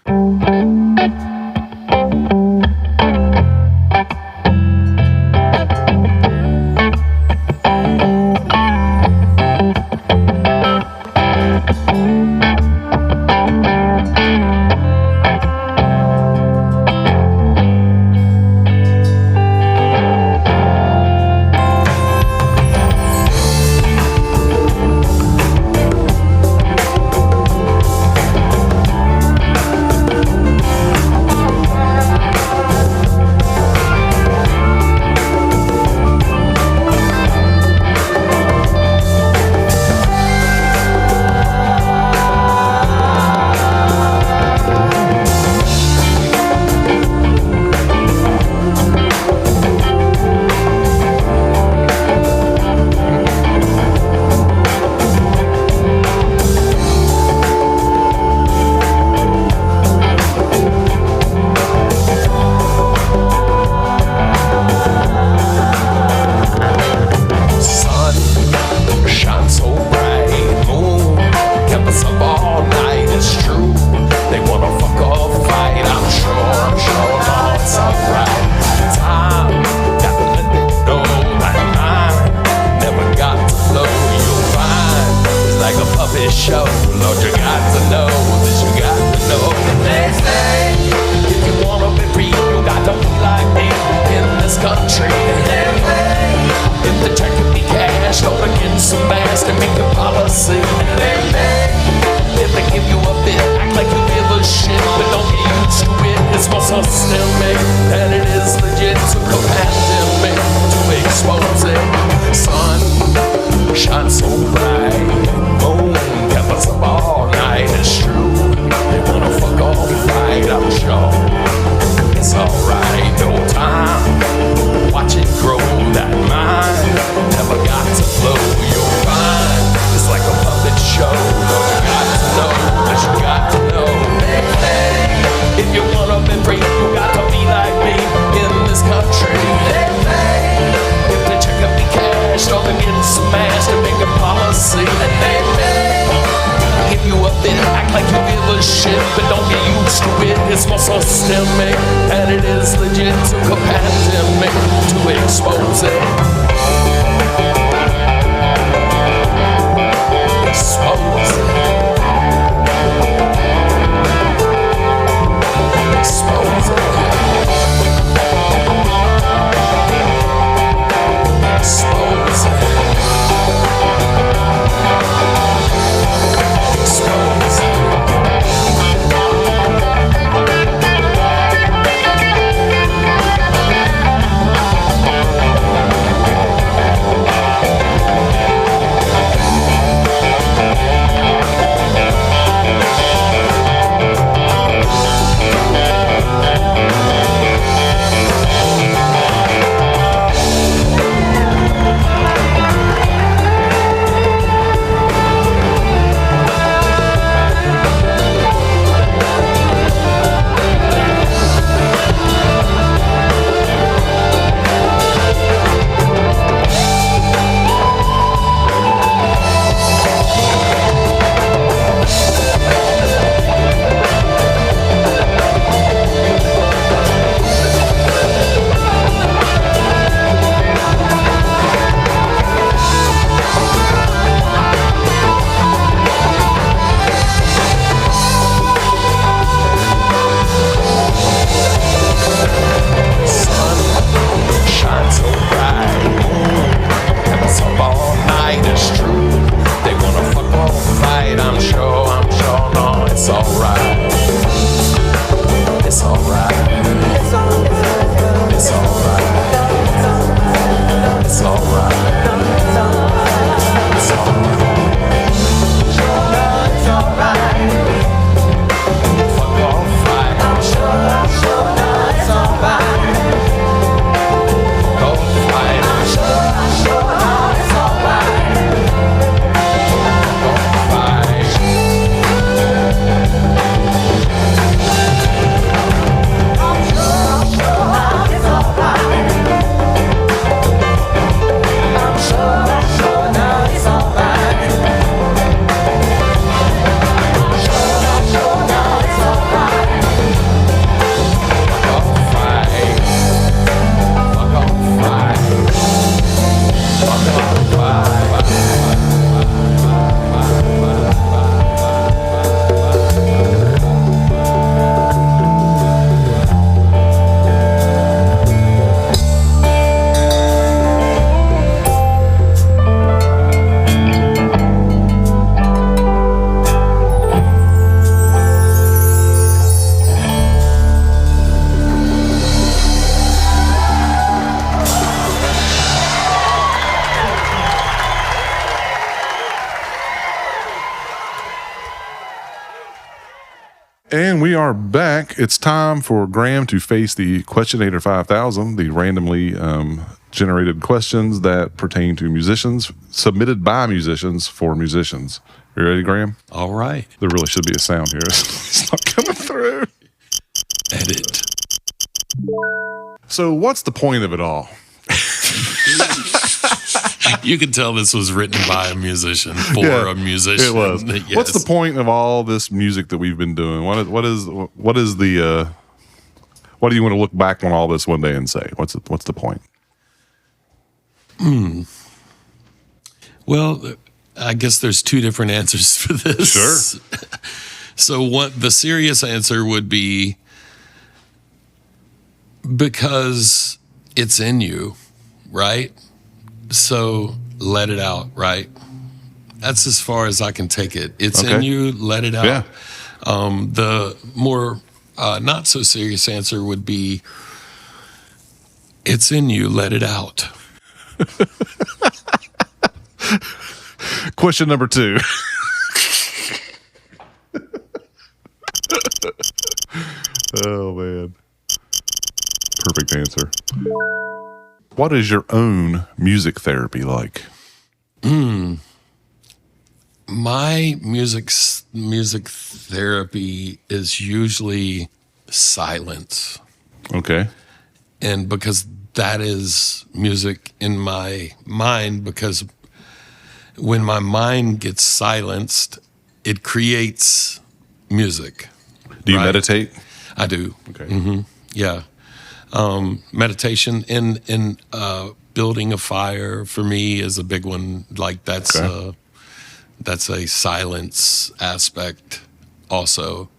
shit, but don't get used to it. It's more systemic, and it is legit. Took a pandemic to expose it. Expose it. Expose it. Expose it. Expose it. And we are back. It's time for Graham to face the Questionator 5000, the randomly generated questions that pertain to musicians, submitted by musicians for musicians. You ready, Graham? All right. There really should be a sound here. It's not coming through. Edit. So what's the point of it all? You can tell this was written by a musician for a musician. It was. Yes. What's the point of all this music that we've been doing? What is the what do you want to look back on all this one day and say? What's the point? Well, I guess there's two different answers for this. Sure. So what the serious answer would be, because it's in you, right? So let it out, right? That's as far as I can take it. It's in you, let it out. Yeah. The more not so serious answer would be, it's in you, let it out. Question number 2. Oh, man. Perfect answer. What is your own music therapy like? My music therapy is usually silence. Okay. And because that is music in my mind, because when my mind gets silenced, it creates music. Do you right? meditate? I do. Okay. Yeah. Meditation in building a fire for me is a big one. Like that's a silence aspect also.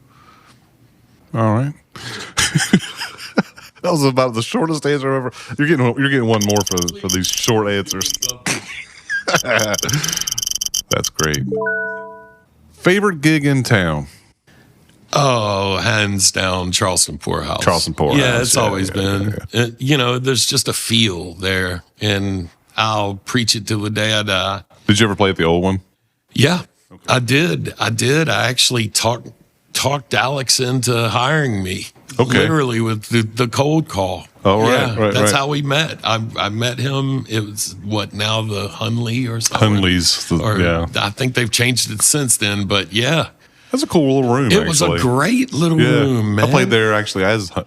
All right. That was about the shortest answer ever. You're getting one more for these short answers. That's great. Favorite gig in town? Oh, hands down, Charleston Poorhouse. Charleston Poorhouse. Yeah, it's always been. There's just a feel there, and I'll preach it till the day I die. Did you ever play at the old one? Yeah, okay. I did. I actually talked Alex into hiring me. Okay. Literally with the cold call. Oh, right. That's how we met. I met him. It was now the Hunley or something. Hunley's. I think they've changed it since then, but yeah. That's a cool little room. It was a great little room, man. I played there actually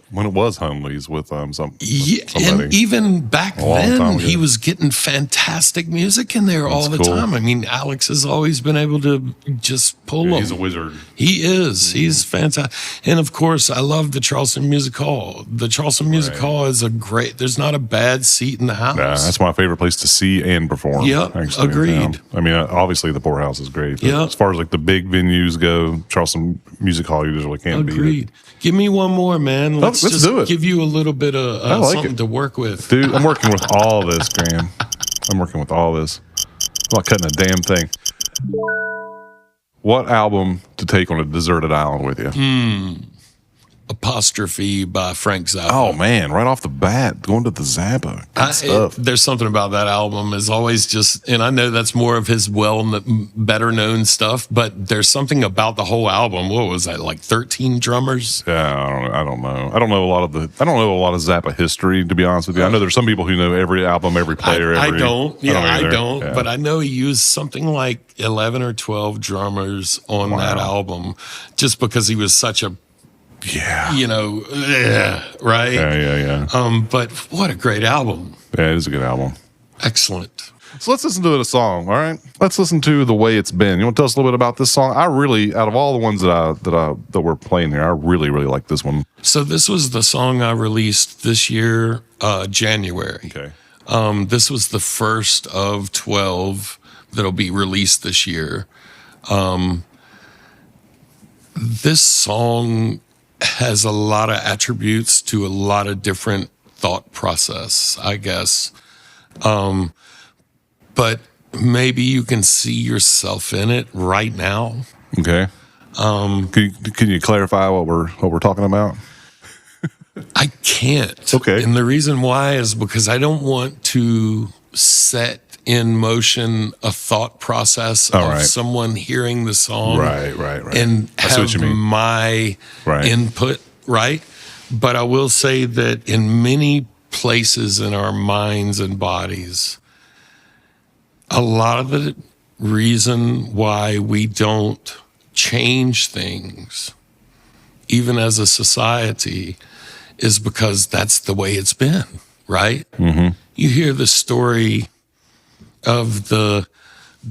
when it was Hunley's with somebody. And even back then, he was getting fantastic music in there all the time. I mean, Alex has always been able to just pull them. He's a wizard. He is. Mm-hmm. He's fantastic. And of course, I love the Charleston Music Hall. The Charleston Music Hall is there's not a bad seat in the house. Yeah, that's my favorite place to see and perform. Yeah, agreed. I mean, obviously the Poorhouse is great. Yeah. As far as like the big venues go, Charleston Music Hall usually can't beat it. Agreed. Give me one more, man. Let's just do it. Give you a little bit of something to work with. Dude, I'm working with all this, Graham. I'm working with all this. I'm not cutting a damn thing. What album to take on a deserted island with you? Apostrophe by Frank Zappa. Oh, man. Right off the bat, going to the Zappa. Good stuff. There's something about that album is always just, and I know that's more of his better known stuff, but there's something about the whole album. What was that, like 13 drummers? Yeah, I don't know. I don't know a lot of Zappa history, to be honest with you. I know there's some people who know every album, every player. I don't. Yeah, I don't. Yeah. But I know he used something like 11 or 12 drummers on that album just because he was such a right? Yeah. But what a great album. Yeah, it is a good album. Excellent. So let's listen to a song, all right? Let's listen to The Way It's Been. You want to tell us a little bit about this song? I really, out of all the ones that we're playing here, I really, really like this one. So this was the song I released this year, January. Okay. This was the first of 12 that'll be released this year. This song has a lot of attributes to a lot of different thought process, I guess. But maybe you can see yourself in it right now. Okay. Can you clarify what we're talking about? I can't. Okay. And the reason why is because I don't want to set in motion a thought process of someone hearing the song right. and have my input, right? But I will say that in many places in our minds and bodies, a lot of the reason why we don't change things, even as a society, is because that's the way it's been, right? Mm-hmm. You hear the story of the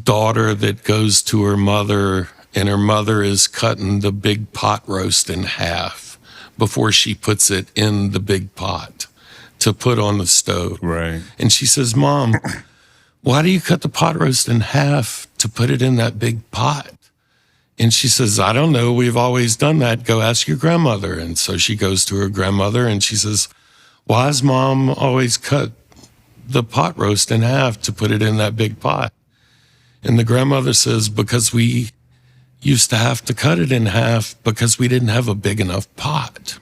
daughter that goes to her mother and her mother is cutting the big pot roast in half before she puts it in the big pot to put on the stove. Right. And she says, Mom, why do you cut the pot roast in half to put it in that big pot? And she says, I don't know. We've always done that. Go ask your grandmother. And so she goes to her grandmother and she says, why does Mom always cut the pot roast in half to put it in that big pot? And the grandmother says, because we used to have to cut it in half because we didn't have a big enough pot.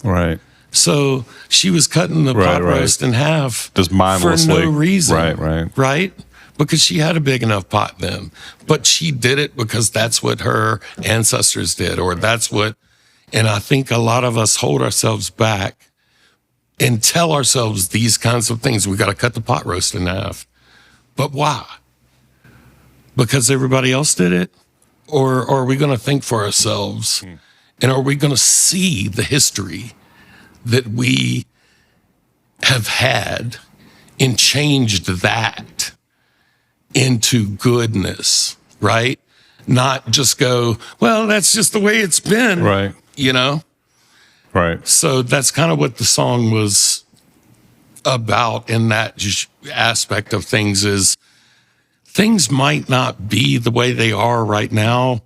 Right. So she was cutting the pot roast in half just mindlessly. For no reason. Right. Because she had a big enough pot then. But she did it because that's what her ancestors did, or that's what, and I think a lot of us hold ourselves back and tell ourselves these kinds of things. We got to cut the pot roast in half. But why? Because everybody else did it? Or are we going to think for ourselves? And are we going to see the history that we have had and changed that into goodness, right? Not just go, well, that's just the way it's been. Right. you know? Right. So that's kind of what the song was about in that aspect of things is things might not be the way they are right now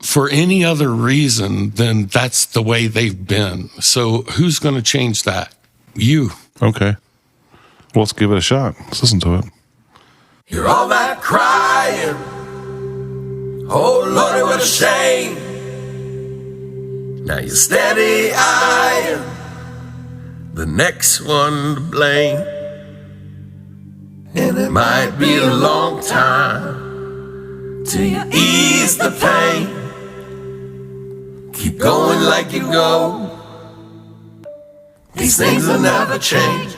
for any other reason than that's the way they've been. So who's going to change that? You. Okay. Well, let's give it a shot. Let's listen to it. You're all that crying. Oh, Lordy, what a shame. Now you're steady eyeing the next one to blame. And it might be a long time till you ease the pain. Keep going like you go. These things will never change.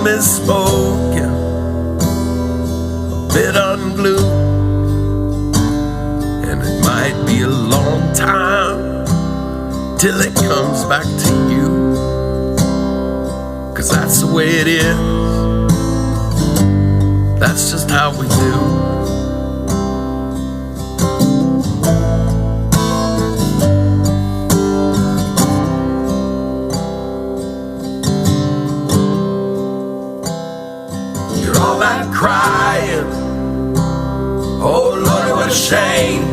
Misspoken, a bit unglued, and it might be a long time till it comes back to you, 'cause that's the way it is, that's just how we do. Crying, oh Lord, what a shame.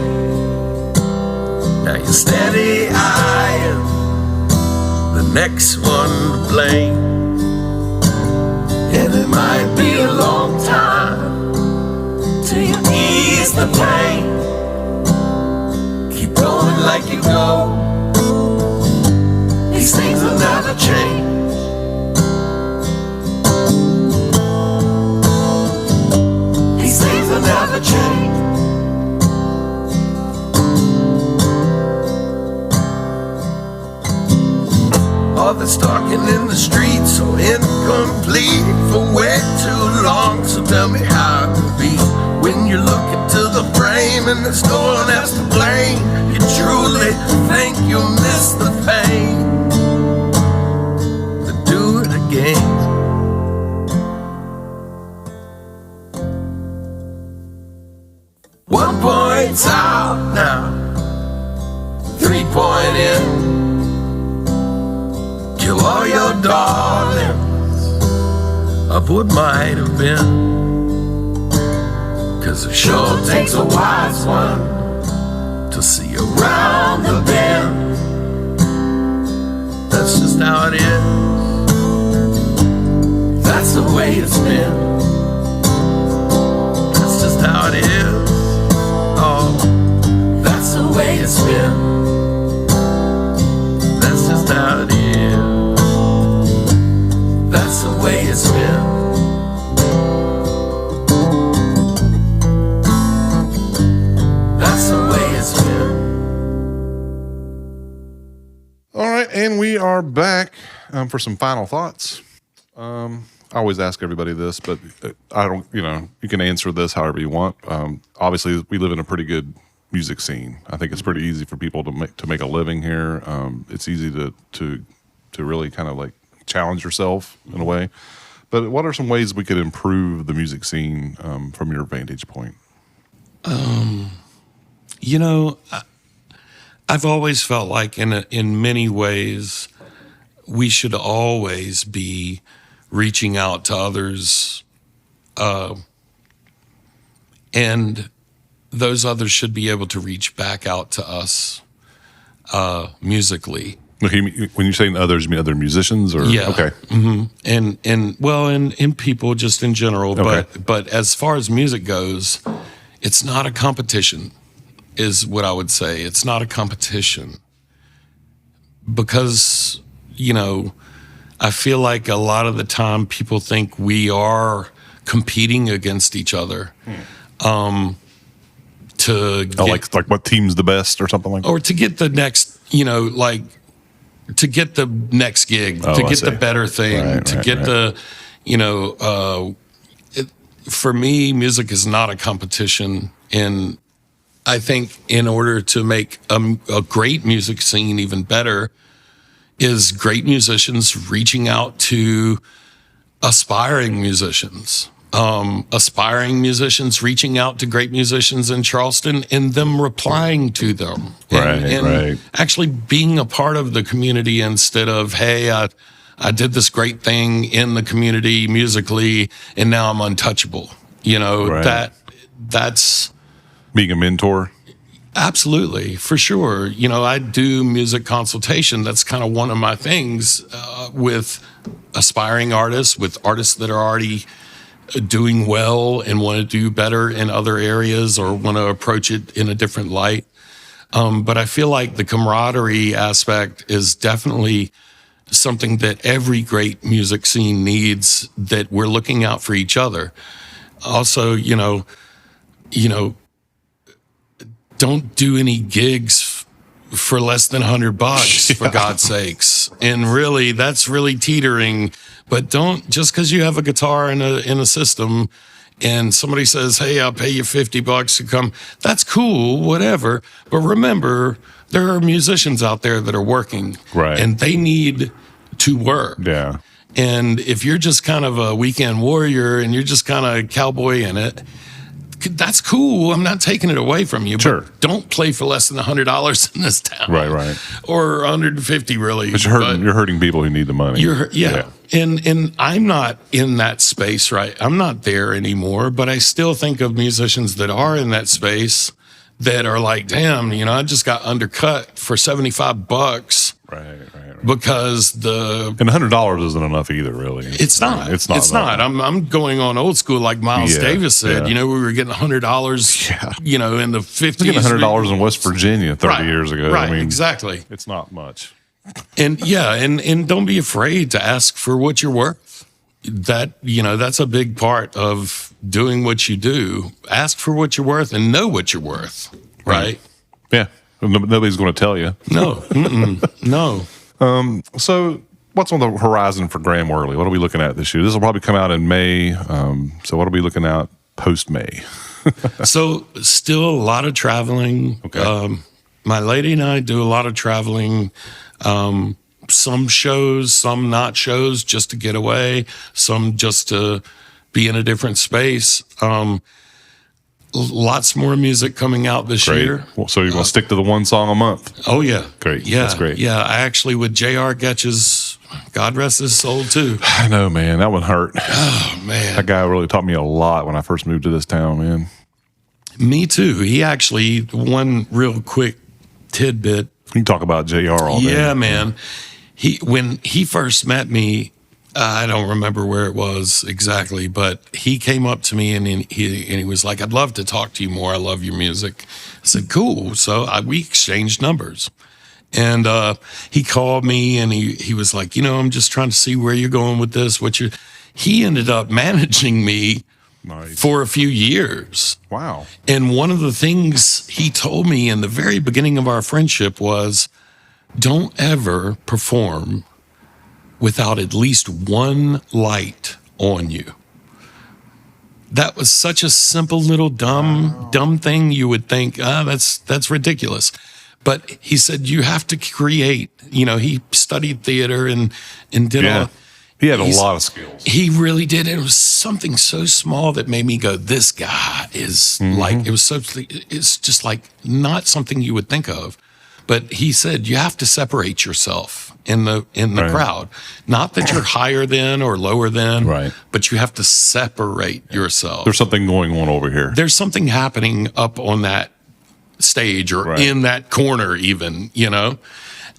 Now you're steady eyeing the next one to blame. And it might be a long time till you ease the pain. Keep going like you go. These things will never change. Never change. All this talking in the streets so incomplete for way too long. So tell me how it will be when you look into the frame and there's no one else to blame. You truly think you'll miss the pain, then do it again. One point's out now, 3 point in. Kill all your darlings of what might have been, 'cause it sure takes a wise one to see around the bend. That's just how it is, that's the way it's been, that's just how it is. Oh, that's the way it's been. That's just how it is. That's the way it's been. That's the way it's been. All right, and we are back for some final thoughts. I always ask everybody this, but I don't, you can answer this however you want. Obviously, we live in a pretty good music scene. I think it's pretty easy for people to make a living here. It's easy to really kind of like challenge yourself in a way. But what are some ways we could improve the music scene from your vantage point? I've always felt like in many ways we should always be reaching out to others, and those others should be able to reach back out to us musically. When you're saying others, you mean other musicians, or yeah, okay, and people just in general. Okay. But as far as music goes, it's not a competition, is what I would say. It's not a competition because I feel like a lot of the time people think we are competing against each other. To get, like what team's the best or something like that? or to get the next, like to get the next gig, to get the better thing, to get the, for me, music is not a competition. And I think in order to make a great music scene even better is great musicians reaching out to aspiring musicians. Aspiring musicians reaching out to great musicians in Charleston and them replying to them. And actually being a part of the community instead of, hey, I did this great thing in the community musically and now I'm untouchable. That's being a mentor. Absolutely, for sure. I do music consultation. That's kind of one of my things with aspiring artists, with artists that are already doing well and want to do better in other areas or want to approach it in a different light. But I feel like the camaraderie aspect is definitely something that every great music scene needs, that we're looking out for each other. Also, don't do any gigs for less than $100 for God's sakes. And really, that's really teetering. But don't, just because you have a guitar in a system and somebody says, hey, I'll pay you $50 to come, that's cool, whatever. But remember, there are musicians out there that are working. Right. And they need to work. Yeah. And if you're just kind of a weekend warrior and you're just kind of cowboy in it, that's cool. I'm not taking it away from you. Sure. But don't play for less than $100 in this town. Right. Or $150 really. But you're hurting people who need the money. Yeah. And I'm not in that space, right? I'm not there anymore, but I still think of musicians that are in that space that are like, damn, I just got undercut for $75. Right. Because and $100 isn't enough either, really. It's not. It's not. I'm going on old school, like Miles Davis said. We were getting $100. In the 50s. Getting $100 in West Virginia 30 years ago. Right. Exactly. It's not much. And and don't be afraid to ask for what you're worth. That's a big part of doing what you do. Ask for what you're worth and know what you're worth. Right. Yeah. Nobody's going to tell you. No. No. So what's on the horizon for Graham Whorley? What are we looking at this year? This will probably come out in May. So what are we looking at post-May? So still a lot of traveling. Okay. My lady and I do a lot of traveling. Some shows, some not shows, just to get away. Some just to be in a different space. Lots more music coming out this year. Well, so you're going to stick to the one song a month? Oh, yeah. Great. Yeah. That's great. Yeah. I actually, with J.R. Getch's, God rest his soul, too. I know, man. That one hurt. Oh, man. That guy really taught me a lot when I first moved to this town, man. Me, too. He actually, one real quick tidbit. You can talk about J.R. all day. Yeah, man. When he first met me, I don't remember where it was exactly, but he came up to me and he was like, I'd love to talk to you more. I love your music. I said, cool. So we exchanged numbers. And he called me and he was like, I'm just trying to see where you're going with this. He ended up managing me for a few years. Wow. And one of the things he told me in the very beginning of our friendship was, don't ever perform without at least one light on you. That was such a simple little dumb thing. You would think, that's ridiculous. But he said, you have to create, he studied theater and did all. He had a lot of skills. He really did. It was something so small that made me go, this guy is like, it's just like not something you would think of. But he said, you have to separate yourself in the crowd. Not that you're higher than or lower than, but you have to separate yourself. There's something going on over here. There's something happening up on that stage or in that corner even,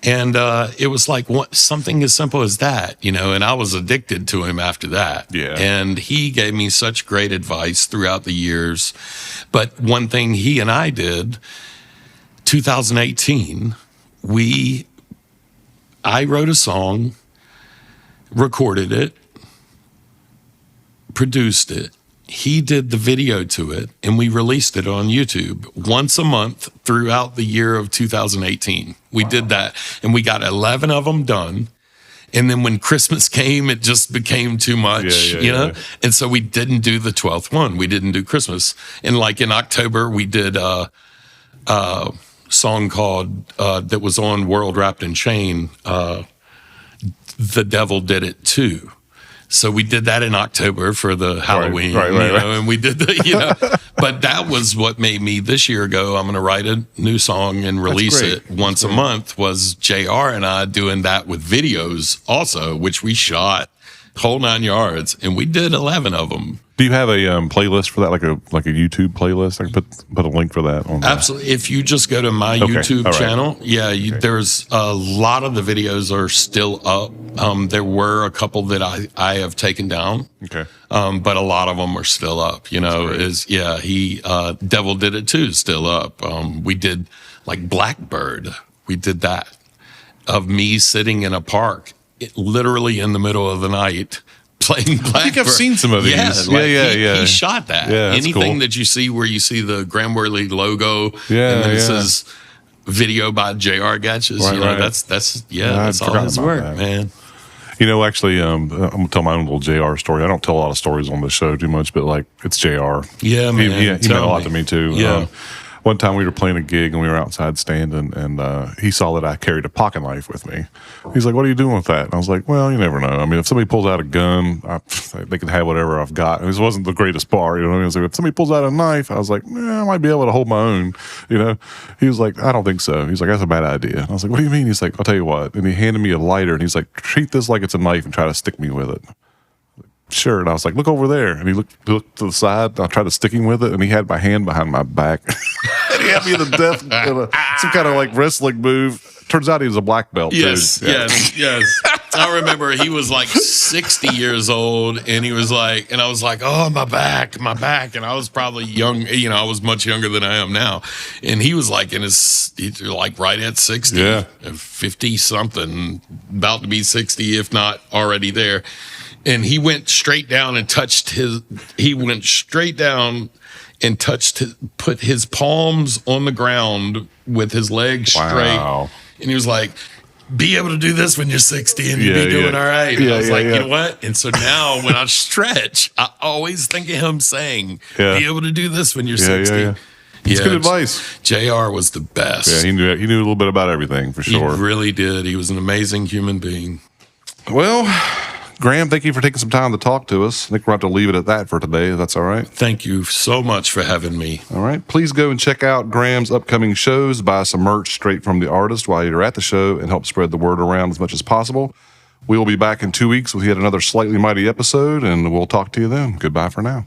And it was like something as simple as that, and I was addicted to him after that. Yeah. And he gave me such great advice throughout the years. But one thing he and I did, 2018, I wrote a song. recorded it, produced it. He did the video to it, and we released it on YouTube once a month throughout the year of 2018. We did that, and we got 11 of them done. And then when Christmas came, it just became too much, you know? Yeah. And so we didn't do the 12th one. We didn't do Christmas. And like in October, we did a song called, that was on World Wrapped in Chain, The Devil Did It Too. So we did that in October for the Halloween, right. And we did the, but that was what made me this year go, I'm going to write a new song and release it once a month, was JR and I doing that with videos also, which we shot whole 9 yards, and we did 11 of them. Do you have a playlist for that, like a YouTube playlist? I can put a link for that on. Absolutely. If you just go to my YouTube channel, there's a lot of the videos are still up. There were a couple that I have taken down. Okay. But a lot of them are still up. You know, Devil Did It Too, still up. We did like Blackbird. We did that of me sitting in a park, literally in the middle of the night, playing Blackbird. I think I've seen some of these. Yeah, He shot that. Yeah, anything cool. that you see where you see the Graham Whorley logo, and then it says video by JR Gatches. That's all his work, man. You know, actually, I'm gonna tell my own little JR story. I don't tell a lot of stories on the show too much, but like, it's JR. Yeah, man. He meant a lot to me too. Yeah. One time we were playing a gig and we were outside standing, and he saw that I carried a pocket knife with me. He's like, "What are you doing with that?" And I was like, "Well, you never know. I mean, if somebody pulls out a gun, they can have whatever I've got." And this wasn't the greatest part, you know what I mean? I was like, if somebody pulls out a knife, I was like, I might be able to hold my own, you know? He was like, "I don't think so." He's like, "That's a bad idea." And I was like, "What do you mean?" He's like, "I'll tell you what." And he handed me a lighter, and he's like, "Treat this like it's a knife and try to stick me with it." Sure. And I was like, "Look over there." And he looked to the side. I tried to stick him with it, and he had my hand behind my back. And he had me in the death, some kind of like wrestling move. Turns out he was a black belt. Yes, too. Yeah. yes. I remember he was like 60 years old, and he was like, and I was like, "Oh, my back. And I was probably young, you know, I was much younger than I am now. And he was like like right at 60, 50 something, about to be 60, if not already there. And he went straight down and put his palms on the ground with his legs straight. And he was like, "Be able to do this when you're 60 and you'll be doing all right." And I was like, you know what? And so now when I stretch, I always think of him saying, "Be able to do this when you're 60. It's good advice. JR was the best. Yeah, he knew a little bit about everything, for sure. He really did. He was an amazing human being. Well, Graham, thank you for taking some time to talk to us. I think we're going to have to leave it at that for today, if that's all right. Thank you so much for having me. All right. Please go and check out Graham's upcoming shows. Buy some merch straight from the artist while you're at the show and help spread the word around as much as possible. We will be back in 2 weeks with yet another Slightly Mighty episode, and we'll talk to you then. Goodbye for now.